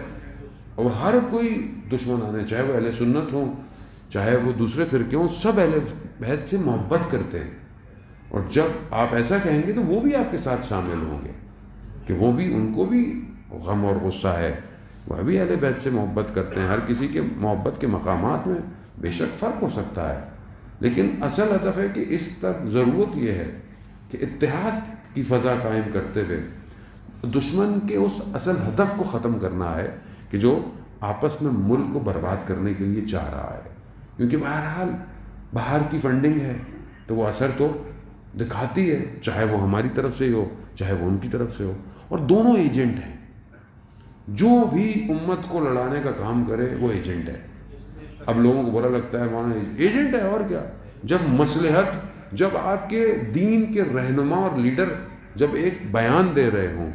S1: اور ہر کوئی دشمن آنے، چاہے وہ اہل سنت ہوں چاہے وہ دوسرے فرقے ہوں، سب اہل بیت سے محبت کرتے ہیں۔ اور جب آپ ایسا کہیں گے تو وہ بھی آپ کے ساتھ شامل ہوں گے، کہ وہ بھی، ان کو بھی غم اور غصہ ہے، وہ بھی اہل بیت سے محبت کرتے ہیں۔ ہر کسی کے محبت کے مقامات میں بے شک فرق ہو سکتا ہے، لیکن اصل ہدف ہے کہ اس تک ضرورت یہ ہے کہ اتحاد کی فضا قائم کرتے ہوئے دشمن کے اس اصل ہدف کو ختم کرنا ہے کہ جو آپس میں ملک کو برباد کرنے کے لیے چاہ رہا ہے۔ کیونکہ بہرحال باہر کی فنڈنگ ہے تو وہ اثر تو دکھاتی ہے، چاہے وہ ہماری طرف سے ہو چاہے وہ ان کی طرف سے ہو، اور دونوں ایجنٹ ہیں۔ جو بھی امت کو لڑانے کا کام کرے وہ ایجنٹ ہے۔ اب لوگوں کو برا لگتا ہے وہاں ایجنٹ ہے، اور کیا؟ جب مصلحت، جب آپ کے دین کے رہنما اور لیڈر جب ایک بیان دے رہے ہوں،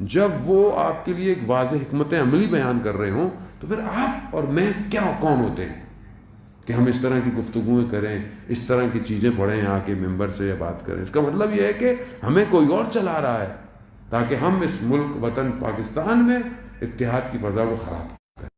S1: جب وہ آپ کے لیے ایک واضح حکمت عملی بیان کر رہے ہوں، تو پھر آپ اور میں کون ہوتے ہیں کہ ہم اس طرح کی گفتگویں کریں، اس طرح کی چیزیں پڑھیں آ کے ممبر سے یا بات کریں؟ اس کا مطلب یہ ہے کہ ہمیں کوئی اور چلا رہا ہے تاکہ ہم اس ملک وطن پاکستان میں اتحاد کی فضا کو خراب کریں،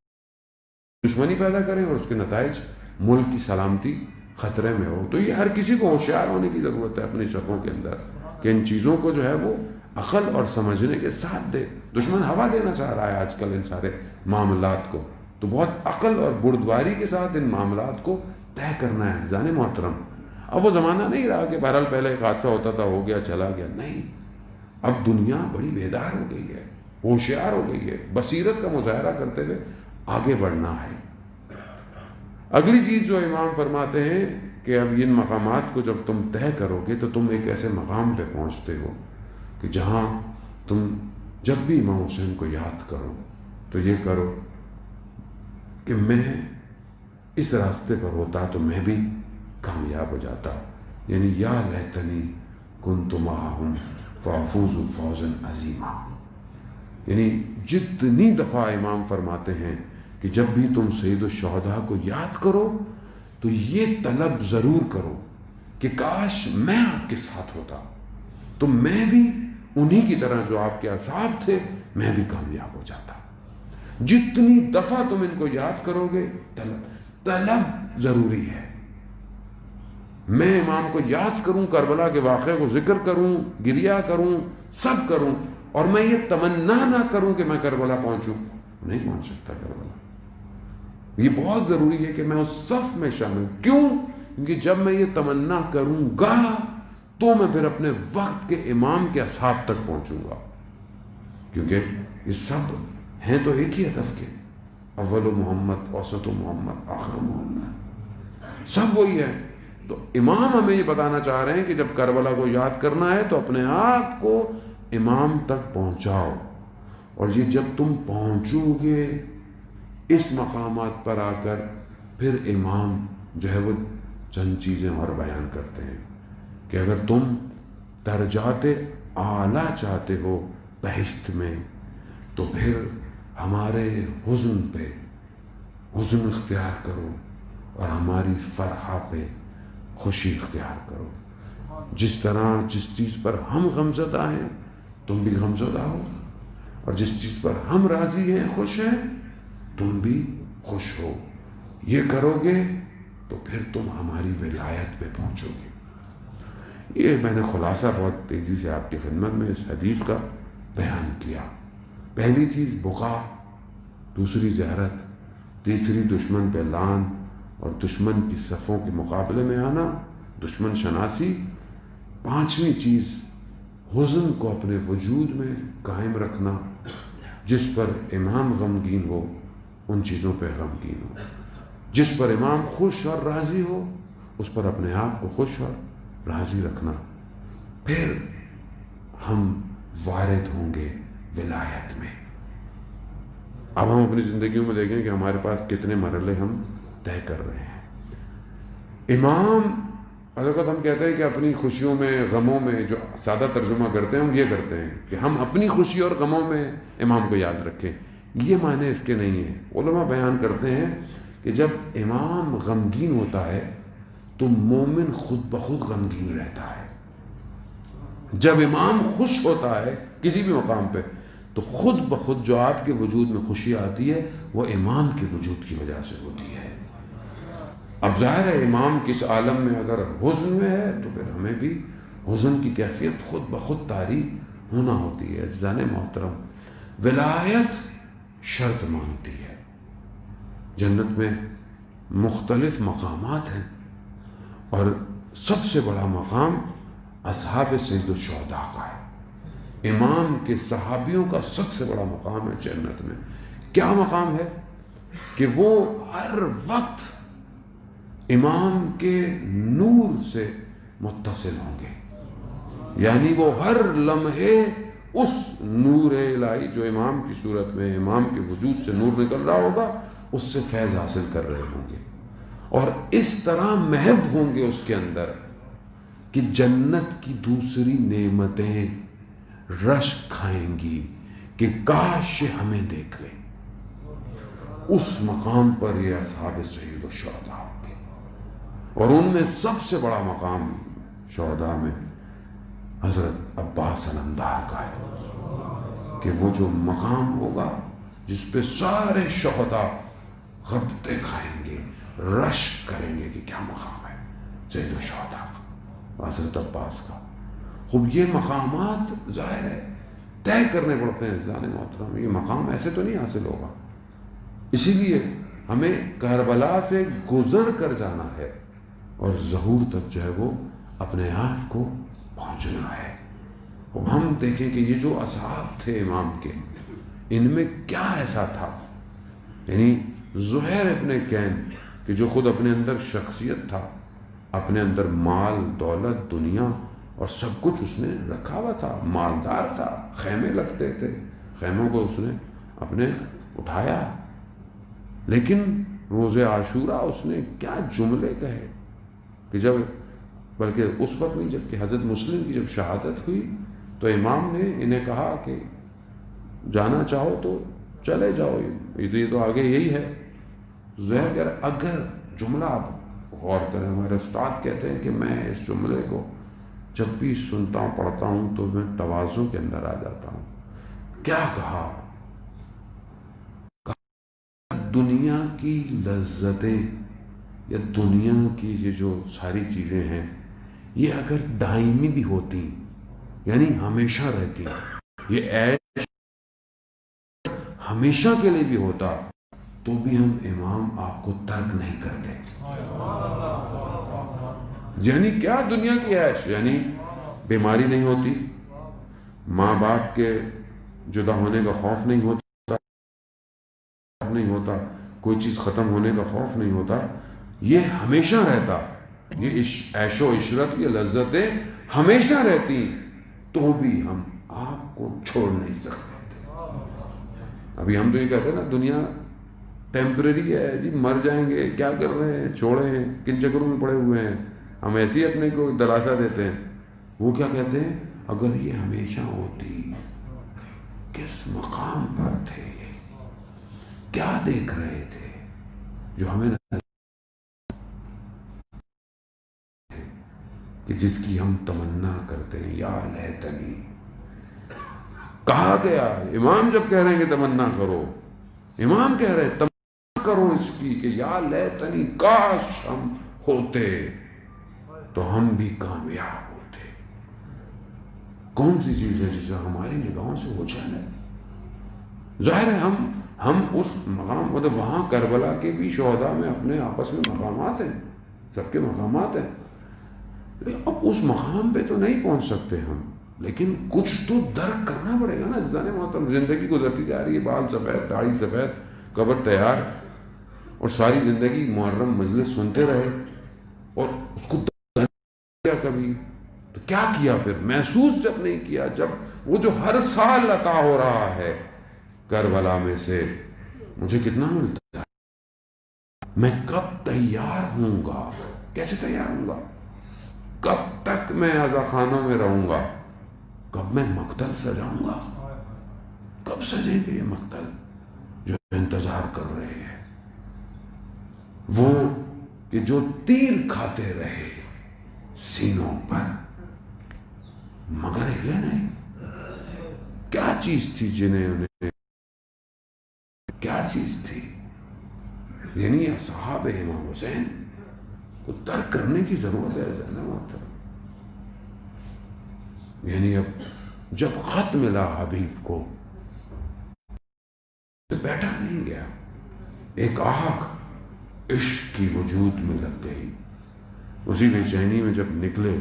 S1: دشمنی پیدا کریں، اور اس کے نتائج ملک کی سلامتی خطرے میں ہو۔ تو یہ ہر کسی کو ہوشیار ہونے کی ضرورت ہے اپنی صفوں کے اندر، کہ ان چیزوں کو جو ہے وہ عقل اور سمجھنے کے ساتھ دے۔ دشمن ہوا دینا چاہ رہا ہے آج کل ان سارے معاملات کو، تو بہت عقل اور بردباری کے ساتھ ان معاملات کو طے کرنا ہے عزیزان محترم۔ اب وہ زمانہ نہیں رہا کہ بہرحال پہلے ایک حادثہ ہوتا تھا، ہو گیا چلا گیا، نہیں۔ اب دنیا بڑی بیدار ہو گئی ہے، ہوشیار ہو گئی ہے، بصیرت کا مظاہرہ کرتے ہوئے آگے بڑھنا ہے۔ اگلی چیز جو امام فرماتے ہیں کہ اب ان مقامات کو جب تم طے کرو گے تو تم ایک ایسے مقام پہ پہنچتے ہو کہ جہاں تم جب بھی امام حسین کو یاد کرو تو یہ کرو کہ میں اس راستے پر ہوتا تو میں بھی کامیاب ہو جاتا، یعنی یا لیتنی کنت معہم فافوز فوزا عظیما۔ یعنی جتنی دفعہ امام فرماتے ہیں کہ جب بھی تم سید الشہداء کو یاد کرو تو یہ طلب ضرور کرو کہ کاش میں آپ کے ساتھ ہوتا تو میں بھی انہی کی طرح جو آپ کے اصحاب تھے میں بھی کامیاب ہو جاتا۔ جتنی دفعہ تم ان کو یاد کرو گے طلب ضروری ہے۔ میں امام کو یاد کروں، کربلا کے واقعے کو ذکر کروں، گریہ کروں، سب کروں، اور میں یہ تمنا نہ کروں کہ میں کربلا پہنچوں، نہیں پہنچ سکتا کربلا۔ یہ بہت ضروری ہے کہ میں اس صف میں شامل، کیوں؟ کیونکہ جب میں یہ تمنا کروں گا تو میں پھر اپنے وقت کے امام کے اصحاب تک پہنچوں گا، کیونکہ یہ سب ہیں تو ایک ہی ہدف کے، اول محمد، اوسط محمد، آخر محمد، سب وہی ہے۔ تو امام ہمیں یہ بتانا چاہ رہے ہیں کہ جب کربلا کو یاد کرنا ہے تو اپنے آپ کو امام تک پہنچاؤ، اور یہ جب تم پہنچو گے اس مقامات پر آ کر، پھر امام جو ہے وہ چند چیزیں اور بیان کرتے ہیں کہ اگر تم درجات اعلیٰ چاہتے ہو بہشت میں تو پھر ہمارے حزن پہ حزن اختیار کرو اور ہماری فرحہ پہ خوشی اختیار کرو۔ جس طرح جس چیز پر ہم غمزدہ ہیں تم بھی غمزدہ ہو، اور جس چیز پر ہم راضی ہیں، خوش ہیں، تم بھی خوش ہو۔ یہ کرو گے تو پھر تم ہماری ولایت پہ پہنچو گے۔ یہ میں نے خلاصہ بہت تیزی سے آپ کی خدمت میں اس حدیث کا بیان کیا۔ پہلی چیز بقا، دوسری زیارت، تیسری دشمن پہ لعن اور دشمن کی صفوں کے مقابلے میں آنا، دشمن شناسی، پانچویں چیز حزن کو اپنے وجود میں قائم رکھنا، جس پر امام غمگین ہو ان چیزوں پہ غمگین ہو، جس پر امام خوش اور راضی ہو اس پر اپنے آپ کو خوش اور راضی رکھنا، پھر ہم وارد ہوں گے ولایت میں۔ اب ہم اپنی زندگیوں میں دیکھیں کہ ہمارے پاس کتنے مرحلے ہم طے کر رہے ہیں۔ امام حضرت ہم کہتے ہیں کہ اپنی خوشیوں میں غموں میں، جو سادہ ترجمہ کرتے ہیں ہم یہ کرتے ہیں کہ ہم اپنی خوشی اور غموں میں امام کو یاد رکھیں، یہ معنی اس کے نہیں ہیں۔ علماء بیان کرتے ہیں کہ جب امام غمگین ہوتا ہے تو مومن خود بخود غمگین رہتا ہے، جب امام خوش ہوتا ہے کسی بھی مقام پہ تو خود بخود جو آپ کے وجود میں خوشی آتی ہے وہ امام کے وجود کی وجہ سے ہوتی ہے۔ اب ظاہر ہے امام کس عالم میں اگر حزن میں ہے تو پھر ہمیں بھی حزن کی کیفیت خود بخود طاری ہونا ہوتی ہے۔ عزیزان محترم، ولایت شرط مانتی ہے۔ جنت میں مختلف مقامات ہیں اور سب سے بڑا مقام اصحاب سید الشہداء کا ہے۔ امام کے صحابیوں کا سب سے بڑا مقام ہے جنت میں۔ کیا مقام ہے؟ کہ وہ ہر وقت امام کے نور سے متصل ہوں گے، یعنی وہ ہر لمحے اس نور الہی جو امام کی صورت میں امام کے وجود سے نور نکل رہا ہوگا اس سے فیض حاصل کر رہے ہوں گے، اور اس طرح محو ہوں گے اس کے اندر کہ جنت کی دوسری نعمتیں رش کھائیں گی کہ کاش ہمیں دیکھ لیں۔ اس مقام پر یہ اصحاب سید الشہداء ہوں گے، اور ان میں سب سے بڑا مقام شہداء میں حضرت عباس علمدار کا ہے کہ وہ جو مقام ہوگا جس پہ سارے شہداء غبطے کھائیں گے، رش کریں گے کہ کیا مقام ہے سید الشہداء کا، حضرت عباس کا۔ خوب یہ مقامات ظاہر ہے طے کرنے پڑتے ہیں عزیزان محترم، یہ مقام ایسے تو نہیں حاصل ہوگا، اسی لیے ہمیں کربلا سے گزر کر جانا ہے اور ظہور تک جو ہے وہ اپنے آپ کو پہنچنا ہے۔ اب ہم دیکھیں کہ یہ جو اصحاب تھے امام کے، ان میں کیا ایسا تھا، یعنی زہیر ابن کین کہ جو خود اپنے اندر شخصیت تھا، اپنے اندر مال دولت دنیا اور سب کچھ اس نے رکھا ہوا تھا، مالدار تھا، خیمے لگتے تھے، خیموں کو اس نے اپنے اٹھایا، لیکن روز عاشورہ اس نے کیا جملے کہے کہ جب، بلکہ اس وقت نہیں جب کہ حضرت مسلم کی جب شہادت ہوئی تو امام نے انہیں کہا کہ جانا چاہو تو چلے جاؤ، یہ تو آگے یہی ہے۔ زہر کہہ رہا اگر جملہ، آپ غور کریں، ہمارے استاد کہتے ہیں کہ میں اس جملے کو جب بھی سنتا ہوں پڑھتا ہوں تو میں تواضع کے اندر آ جاتا ہوں۔ کیا کہا؟ دنیا کی لذتیں یا دنیا کی یہ جو ساری چیزیں ہیں یہ اگر دائمی بھی ہوتی، یعنی ہمیشہ رہتی، یہ عیش ہمیشہ کے لیے بھی ہوتا تو بھی ہم امام آپ کو ترک نہیں کرتے. یعنی کیا دنیا کی عیش؟ یعنی بیماری نہیں ہوتی، ماں باپ کے جدا ہونے کا خوف نہیں ہوتا، کوئی چیز ختم ہونے کا خوف نہیں ہوتا، یہ ہمیشہ رہتا. یہ عیش و عشرت، یہ لذتیں ہمیشہ رہتی، تو بھی ہم آپ کو چھوڑ نہیں سکتے. ابھی ہم تو یہ کہتے ہیں نا دنیا ٹیمپریری ہے جی، مر جائیں گے، کیا کر رہے ہیں، چھوڑیں، کن چکروں میں پڑے ہوئے ہیں. ہم ایسے ہی اپنے کو دلاسا دیتے ہیں. وہ کیا کہتے ہیں، اگر یہ ہمیشہ ہوتی کس مقام پر تھے، کیا دیکھ رہے تھے جو ہمیں کہ جس کی ہم تمنا کرتے ہیں. یا لیتنی کہا گیا، امام جب کہہ رہے ہیں کہ تمنا کرو، امام کہہ رہے ہیں تمنا کرو اس کی کہ یا لیتنی کاش ہم ہوتے تو ہم بھی کامیاب ہوتے. کون سی چیز ہے جسے ہماری نگاہوں سے اوجھل ہے؟ ظاہر ہے ہم اس مقام، مطلب وہاں کربلا کے بھی شہداء میں اپنے آپس میں مقامات ہیں، سب کے مقامات ہیں. اب اس مقام پہ تو نہیں پہنچ سکتے ہم، لیکن کچھ تو درک کرنا پڑے گا نا. عزیزان محترم، زندگی گزرتی جا رہی ہے، بال سفید، داڑھی سفید، قبر تیار، اور ساری زندگی محرم مجلس سنتے رہے اور اس کو کیا کبھی تو کیا کیا؟ پھر محسوس جب نہیں کیا، جب وہ جو ہر سال عطا ہو رہا ہے کربلا میں سے مجھے کتنا ملتا ہے، میں کب تیار ہوں گا، کیسے تیار ہوں گا، کب تک میں عزا خانوں میں رہوں گا، کب میں مقتل سجاؤں گا، کب سجیں گے یہ مقتل جو انتظار کر رہے ہیں. وہ کہ جو تیر کھاتے رہے سینوں پر مگر ہلے نہیں. کیا چیز تھی جنہیں انہیں، کیا چیز تھی؟ یعنی اصحاب امام حسین کو ترک کرنے کی ضرورت ہے. یعنی اب جب خط ملا حبیب کو تو بیٹھا نہیں گیا، ایک آگ عشق کی وجود میں لگ گئی. اسی بے چینی میں جب نکلے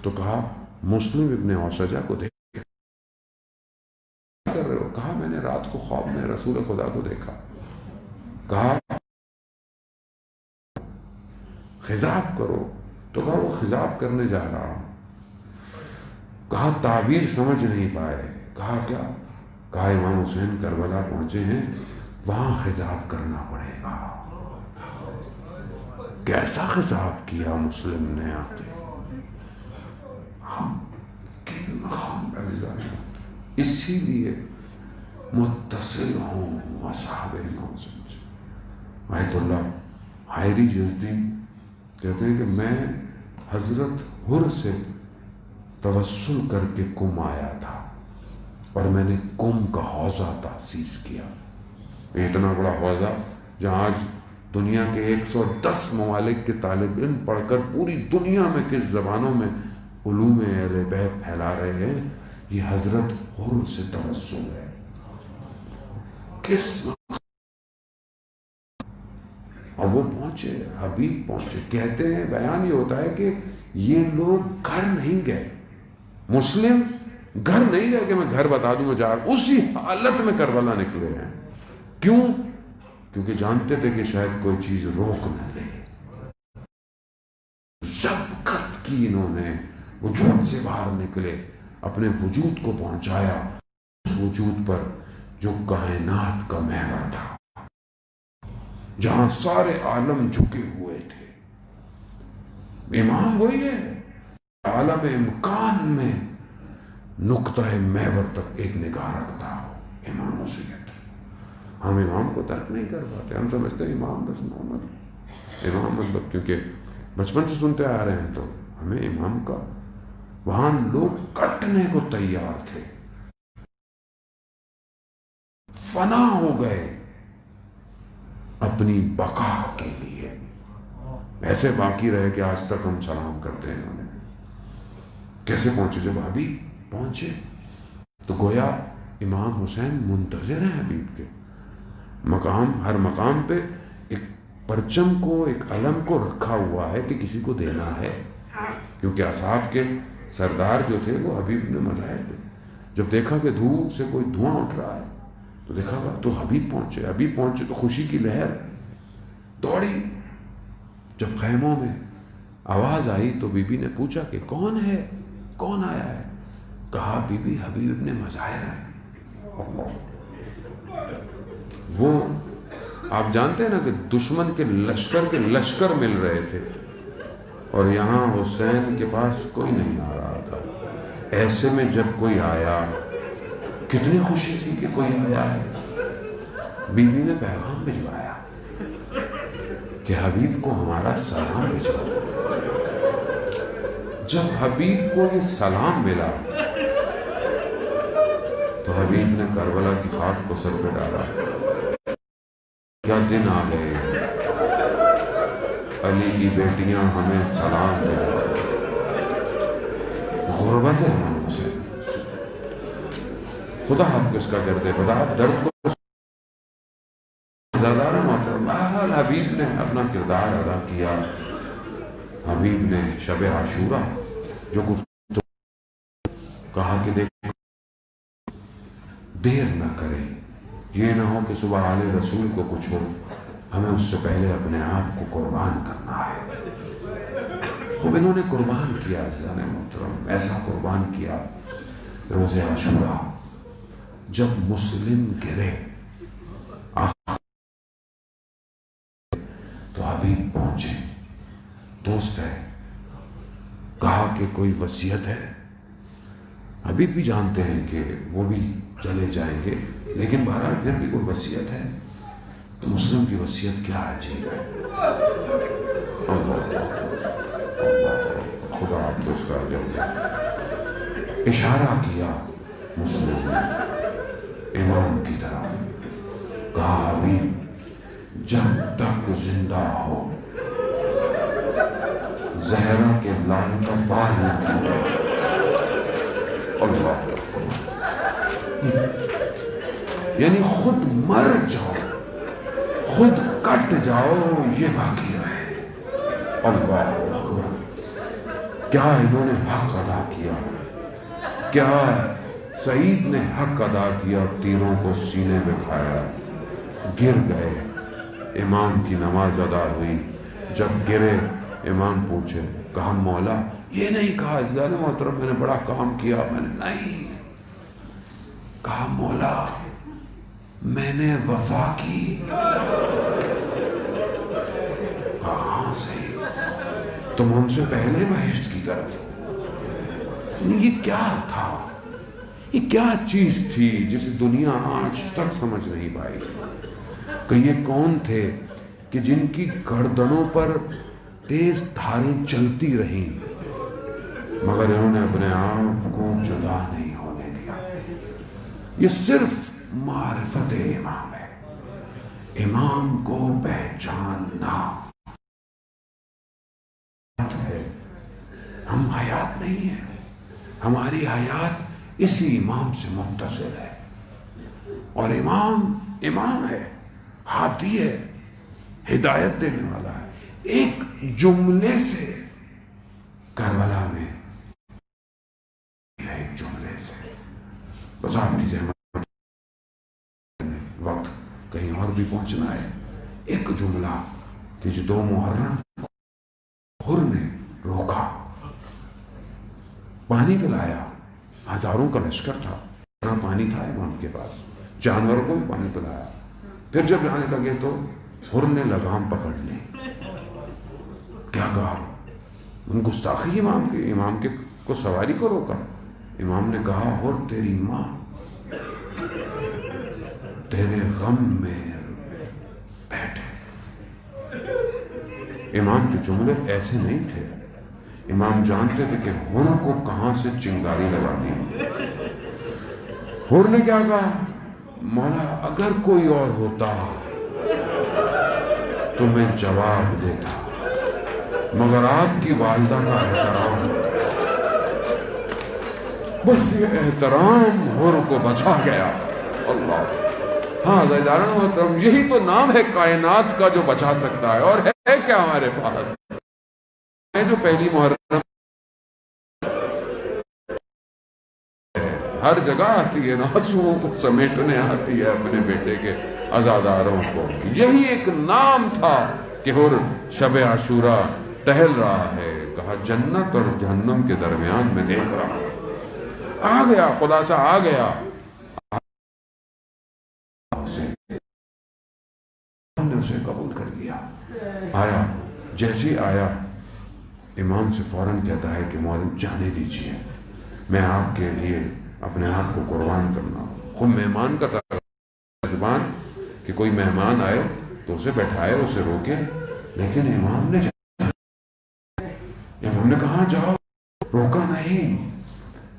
S1: تو کہا مسلم ابن اوسجہ کو دیکھ کر رہے ہو؟ کہا میں نے رات کو خواب میں رسول خدا کو دیکھا. کہا خضاب کرو، تو کہا وہ خضاب کرنے جا رہا ہوں. کہا تعبیر سمجھ نہیں پائے. کہا کیا؟ کہا امام حسین کربلا پہنچے ہیں، وہاں خضاب کرنا پڑے گا. کیسا خضاب کیا مسلم نے آپ نے؟ ہم کن مقام عزیزان، اسی لیے متصل ہوں اصحاب امام حسین سے. آیت اللہ حائری یزدی کہتے ہیں کہ میں حضرت حر سے توسل کر کے کم آیا تھا اور میں نے کم کا حوضہ تاسیس کیا. اتنا بڑا حوضہ جہاں آج دنیا کے 110 ممالک کے طالب علم پڑھ کر پوری دنیا میں کس زبانوں میں علوم اہل بیت پھیلا رہے ہیں، یہ حضرت حر سے توسل ہے. کس اور وہ پہنچے، حبیب پہنچے. کہتے ہیں بیان یہ ہوتا ہے کہ یہ لوگ گھر نہیں گئے، مسلم گھر نہیں گئے کہ میں گھر بتا دوں میں جا رہا، اسی حالت میں کربلا نکلے ہیں. کیوں؟ کیونکہ جانتے تھے کہ شاید کوئی چیز روک نہ لے. ضبط کی انہوں نے، وجود سے باہر نکلے، اپنے وجود کو پہنچایا اس وجود پر جو کائنات کا محور تھا، جہاں سارے عالم جھکے ہوئے تھے. امام وہی ہے، عالم امکان میں نقطہ محور تک ایک نگاہ رکھتا ہو. امام حسین. ہم امام کو ترک نہیں کر پاتے. ہم سمجھتے ہیں امام بس نارمل، امام مطلب کیونکہ بچپن سے سنتے آ رہے ہیں تو ہمیں امام کا، وہاں لوگ کٹنے کو تیار تھے، فنا ہو گئے اپنی بقا کے لیے. ایسے باقی رہے کہ آج تک ہم سلام کرتے ہیں انہیں. کیسے پہنچے؟ جب حبیب پہنچے تو گویا امام حسین منتظر ہیں حبیب کے. مقام، ہر مقام پہ ایک پرچم کو، ایک علم کو رکھا ہوا ہے کہ کسی کو دینا ہے، کیونکہ اصحاب کے سردار جو تھے وہ حبیب بن مظاہر تھے۔ جب دیکھا کہ دور سے کوئی دھواں اٹھ رہا ہے تو دیکھا گا تو حبیب پہنچے تو خوشی کی لہر دوڑی۔ جب خیموں میں آواز آئی تو بی بی نے پوچھا کہ کون ہے، کون آیا ہے؟ کہا بی بی حبیب ابن مظاہر ہے۔ وہ آپ جانتے ہیں نا کہ دشمن کے لشکر مل رہے تھے اور یہاں حسین کے پاس کوئی نہیں آ رہا تھا۔ ایسے میں جب کوئی آیا کتنی خوشی تھی کہ کوئی آیا ہے۔ بی بی نے پیغام بھجوایا کہ حبیب کو ہمارا سلام بھجواؤ۔ جب حبیب کو یہ سلام ملا تو حبیب نے کربلا کی خاک کو سر پہ ڈالا۔ کیا دن آ گئے، علی کی بیٹیاں ہمیں سلام دے رہی۔ غربت ہے ہم سے، خدا آپ کو اس کا درد ہے، خدا درد کو محترم حبیب نے اپنا کردار ادا کیا۔ حبیب نے شب عاشورہ جو گفتگو کہا کہ دیکھ دیر نہ کرے، یہ نہ ہو کہ صبح آل رسول کو کچھ ہو، ہمیں اس سے پہلے اپنے آپ کو قربان کرنا ہے۔ خوب انہوں نے قربان کیا عزیزان محترم، ایسا قربان کیا روز عاشورہ جب مسلم گرے تو حبیب پہنچے، دوست ہے، کہا کہ کوئی وصیت ہے؟ حبیب بھی جانتے ہیں کہ وہ بھی چلے جائیں گے، لیکن بہرحال پھر بھی کوئی وصیت ہے تو مسلم کی وصیت کیا عجیب ہے۔ خدا آپ کو اس کا اجر دے۔ اشارہ کیا مسلم نے امام کی طرف، کہا حبیب جب تک زندہ ہو زہرا کے لال کا بال نہ ٹوٹے۔ اللہ، یعنی خود مر جاؤ، خود کٹ جاؤ، یہ باقی رہے۔ اللہ اکبر، کیا انہوں نے حق ادا کیا، کیا سعید نے حق ادا کیا، تیروں کو سینے میں کھایا، گر گئے۔ امام کی نماز ادا ہوئی، جب گرے امام پوچھے، کہا مولا، یہ نہیں کہا عزیزان محترم میں نے بڑا کام کیا، میں نے نہیں کہا، مولا میں نے وفا کی۔ کہا ہاں صحیح، تم ہم سے پہلے بہشت کی طرف ہو۔ یہ کیا تھا، یہ کیا چیز تھی جسے دنیا آج تک سمجھ نہیں پائی کہ یہ کون تھے کہ جن کی گردنوں پر تیز دھاریں چلتی رہیں مگر انہوں نے اپنے آپ کو جدا نہیں ہونے دیا۔ یہ صرف معرفت امام ہے، امام کو پہچاننا ہے۔ ہم حیات نہیں ہیں، ہماری حیات اسی امام سے متصل ہے، اور امام ہے، ہادی ہے، ہدایت دینے والا ہے۔ ایک جملے سے کربلا میں، ایک جملے سے، بس آپ کی زحمت، وقت کہیں اور بھی پہنچنا ہے۔ ایک جملہ کہ جو 2 محرم حر نے روکا، پانی پلایا، ہزاروں کا لشکر تھا، پانی تھا امام کے پاس، جانوروں کو بھی پانی پلایا۔ پھر جب جانے لگے تو حر نے لگام پکڑ لی۔ کیا کہا؟ ان گستاخی امام کے کو سواری کو روکا۔ امام نے کہا حر تیری ماں تیرے غم میں بیٹھے۔ امام کے جملے ایسے نہیں تھے، امام جانتے تھے کہ حر کو کہاں سے چنگاری لگانی ہے۔ حر نے کیا کہا؟ مولا اگر کوئی اور ہوتا تو میں جواب دیتا، مگر آپ کی والدہ کا احترام، بس یہ احترام حر کو بچا گیا۔ اللہ، ہاں عزیزان محترم، یہی تو نام ہے کائنات کا جو بچا سکتا ہے، اور ہے کیا ہمارے پاس؟ ہے جو پہلی محرم ہر جگہ آتی ہے، نازوں کو سمیٹنے آتی ہے اپنے بیٹے کے عزاداروں کو۔ یہی ایک نام تھا کہ حر شب عاشورہ ٹہل رہا ہے، کہا جنت اور جہنم کے درمیان میں دیکھ رہا ہوں۔ آ گیا، خلاصہ آ گیا، ہم نے اسے قبول کر لیا۔ آیا، جیسے آیا امام سے فوراً کہتا ہے کہ مولوی جانے دیجئے، میں آپ کے لیے اپنے آپ کو قربان کرنا ہوں۔ خود مہمان کا ترجمان کہ کوئی مہمان آئے تو اسے بیٹھائے، اسے روکے، لیکن امام نے کہا جاؤ، روکا نہیں،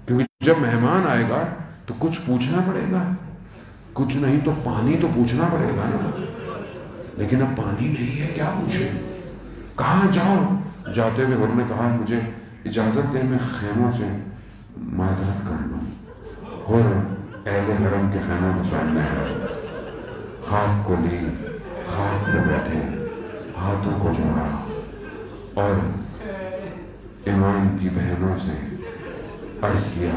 S1: کیونکہ جب مہمان آئے گا تو کچھ پوچھنا پڑے گا، کچھ نہیں تو پانی تو پوچھنا پڑے گا نا، لیکن اب پانی نہیں ہے، کیا پوچھیں؟ کہاں جاؤ؟ جاتے ہوئے حر نے کہا مجھے اجازت دے میں خیموں سے معذرت کر لوں۔ حر اہل حرم کے خیموں کے سامنے ہے، خاک کو لی، خاک پہ بیٹھے، ہاتھوں کو جوڑا اور امام کی بہنوں سے عرض کیا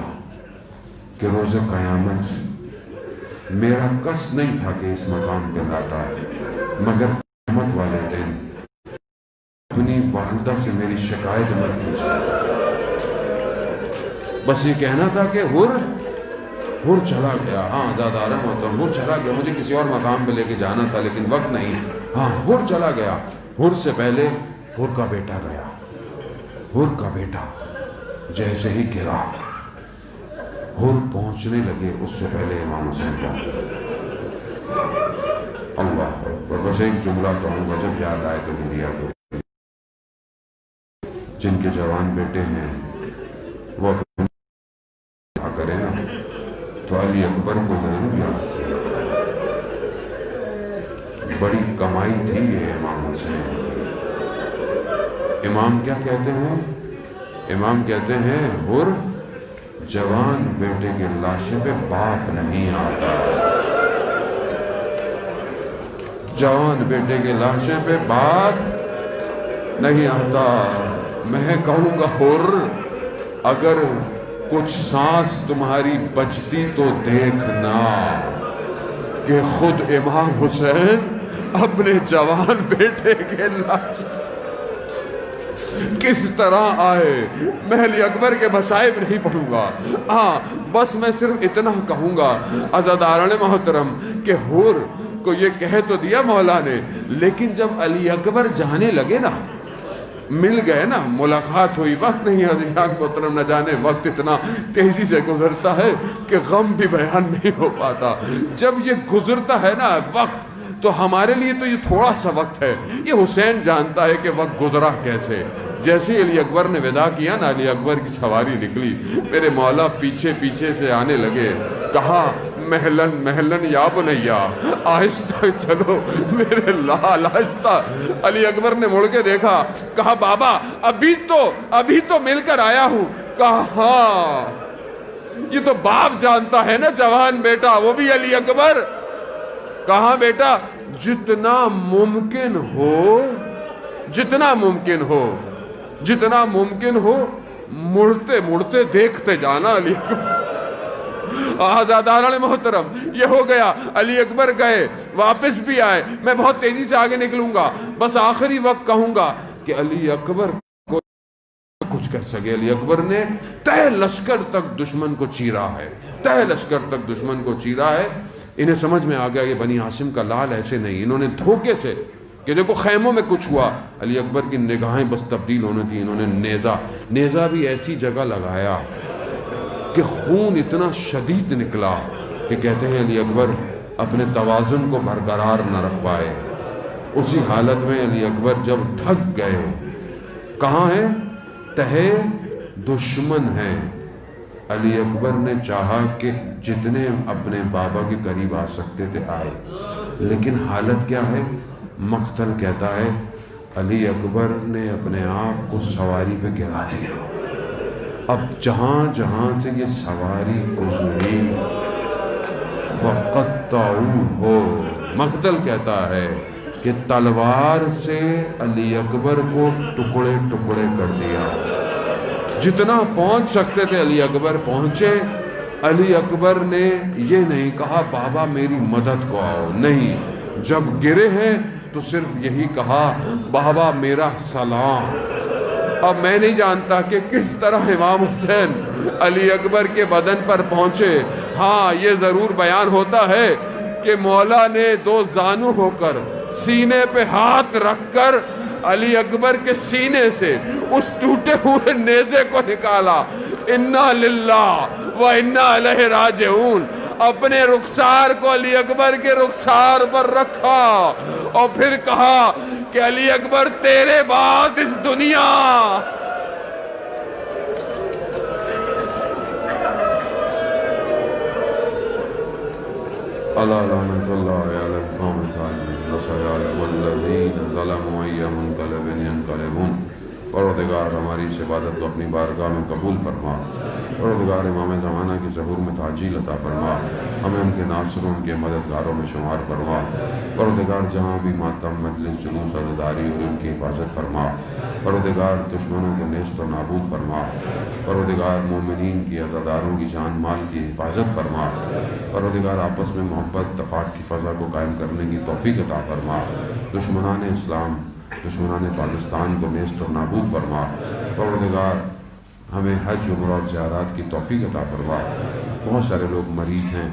S1: کہ روز قیامت میرا قصد نہیں تھا کہ اس مقام پہ لاتا، مگر قیامت والے دن اپنی والدہ سے میری شکایت مت کیجیے۔ بس یہ کہنا تھا کہ حر چلا گیا۔ ہاں عزادارم ہوتا ہوں، حر چلا گیا، مجھے کسی اور مقام پہ لے کے جانا تھا لیکن وقت نہیں۔ ہاں حر چلا گیا، حر سے پہلے حر کا بیٹا گیا۔ حر کا بیٹا جیسے ہی گرا، حر پہنچنے لگے اس سے پہلے امام حسین پہنچ گئے۔ اللہ اکبر۔ بس ایک جملہ کہوں گا، جب یاد آئے تو میری یاد ہو، جن کے جوان بیٹے ہیں وہ کرے نا تو علی اکبر کو ضرور یاد کیا، بڑی کمائی تھی یہ امام حسین۔ امام کیا کہتے ہیں؟ امام کہتے ہیں حر جوان بیٹے کے لاشے پہ باپ نہیں آتا، جوان بیٹے کے لاشے پہ باپ نہیں آتا۔ میں کہوں گا حر اگر کچھ سانس تمہاری بچتی تو دیکھنا کہ خود امام حسین اپنے جوان بیٹے کے لاش کس طرح آئے۔ میں علی اکبر کے مصائب نہیں پڑھوں گا، ہاں بس میں صرف اتنا کہوں گا عزاداران محترم کہ حر کو یہ کہہ تو دیا مولا نے، لیکن جب علی اکبر جانے لگے نا، مل گئے نا، ملاقات ہوئی، وقت نہیں عزیزان محترم، نہ جانے وقت اتنا تیزی سے گزرتا ہے کہ غم بھی بیان نہیں ہو پاتا۔ جب یہ گزرتا ہے نا وقت، تو ہمارے لیے تو یہ تھوڑا سا وقت ہے، یہ حسین جانتا ہے کہ وقت گزرا کیسے۔ جیسے علی اکبر نے ودا کیا نا، علی اکبر کی سواری نکلی، میرے مولا پیچھے پیچھے سے آنے لگے، کہا محلن محلن یا بنیا، آہستہ چلو میرے لال، آہستہ۔ علی اکبر نے مڑ کے دیکھا، کہا بابا ابھی تو مل کر آیا ہوں۔ کہا ہاں یہ تو باپ جانتا ہے نا، جوان بیٹا وہ بھی علی اکبر۔ کہا بیٹا جتنا ممکن ہو مڑتے مڑتے دیکھتے جانا علی اکبر۔ آزاداران محترم یہ ہو گیا، علی اکبر گئے، واپس بھی آئے، میں بہت تیزی سے آگے نکلوں گا، بس آخری وقت کہوں گا کہ علی اکبر کو کچھ کر سکے۔ علی اکبر نے تہ لشکر تک دشمن کو چیرا ہے، تہ لشکر تک دشمن کو چیرا ہے۔ انہیں سمجھ میں آ گیا یہ بنی ہاشم کا لال ایسے نہیں، انہوں نے دھوکے سے کہ دیکھو خیموں میں کچھ ہوا، علی اکبر کی نگاہیں بس تبدیل ہونے تھی، انہوں نے نیزہ بھی ایسی جگہ لگایا کہ خون اتنا شدید نکلا کہ کہتے ہیں علی اکبر اپنے توازن کو برقرار نہ رکھ پائے۔ اسی حالت میں علی اکبر جب تھک گئے، کہاں ہیں؟ تہے دشمن ہیں۔ علی اکبر نے چاہا کہ جتنے اپنے بابا کے قریب آ سکتے تھے آئے، لیکن حالت کیا ہے؟ مقتل کہتا ہے علی اکبر نے اپنے آپ کو سواری پہ گرا دیا۔ اب جہاں جہاں سے یہ سواری گزری فَقَطَّعُوهُ، مقتل کہتا ہے کہ تلوار سے علی اکبر کو ٹکڑے ٹکڑے کر دیا۔ جتنا پہنچ سکتے تھے علی اکبر پہنچے۔ علی اکبر نے یہ نہیں کہا بابا میری مدد کو آؤ، نہیں، جب گرے ہیں تو صرف یہی کہا بابا میرا سلام۔ اب میں نہیں جانتا کہ کس طرح امام حسین علی اکبر کے بدن پر پہنچے۔ ہاں یہ ضرور بیان ہوتا ہے کہ مولا نے دو زانو ہو کر سینے پہ ہاتھ رکھ کر علی اکبر کے سینے سے اس ٹوٹے ہوئے نیزے کو نکالا، انا للہ و انا الیہ راجعون، اپنے رخسار کو علی اکبر کے رخسار پر رکھا اور پھر کہا کہ علی اکبر تیرے بعد اس دنیا اللہ لعنت اللہ علی القوم الظالمین وسيعلم الذین ظلموا أي منقلب ينقلبون۔ پروردگار ہماری اس عبادت کو اپنی بارگاہ میں قبول فرما۔ پروردگار امام زمانہ کی ظہور میں تعجیل عطا فرما، ہمیں ان کے ناصروں ان کے مددگاروں میں شمار فرما۔ پروردگار جہاں بھی ماتم مجلس جلوس عزاداری اور ان کی حفاظت فرما۔ پروردگار دشمنوں کو نیست و نابود فرما۔ پروردگار مومنین کی عزاداروں کی جان مال کی حفاظت فرما۔ پروردگار آپس میں محبت اتفاق کی فضا کو قائم کرنے کی توفیق عطا فرما۔ دشمنان اسلام دشمنان پاکستان کو نیست و نابود فرما۔ پروردگار ہمیں حج عمرہ اور زیارات کی توفیق عطا فرما۔ بہت سارے لوگ مریض ہیں،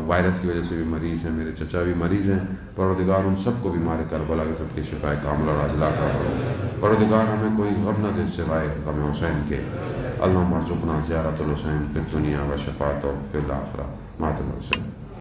S1: وائرس کی وجہ سے بھی مریض ہیں، میرے چچا بھی مریض ہیں۔ پروردگار ان سب کو بیمار کربلا کے سب کی شفا کاملہ اور عاجلہ عطا فرما۔ پروردگار ہمیں کوئی غم نہ دے سوائے غم حسین کے۔ اللہم ارزقنا زیارت الحسین فی الدنیا و شفاعتہ فی الآخرہ۔ ماتم الحسین۔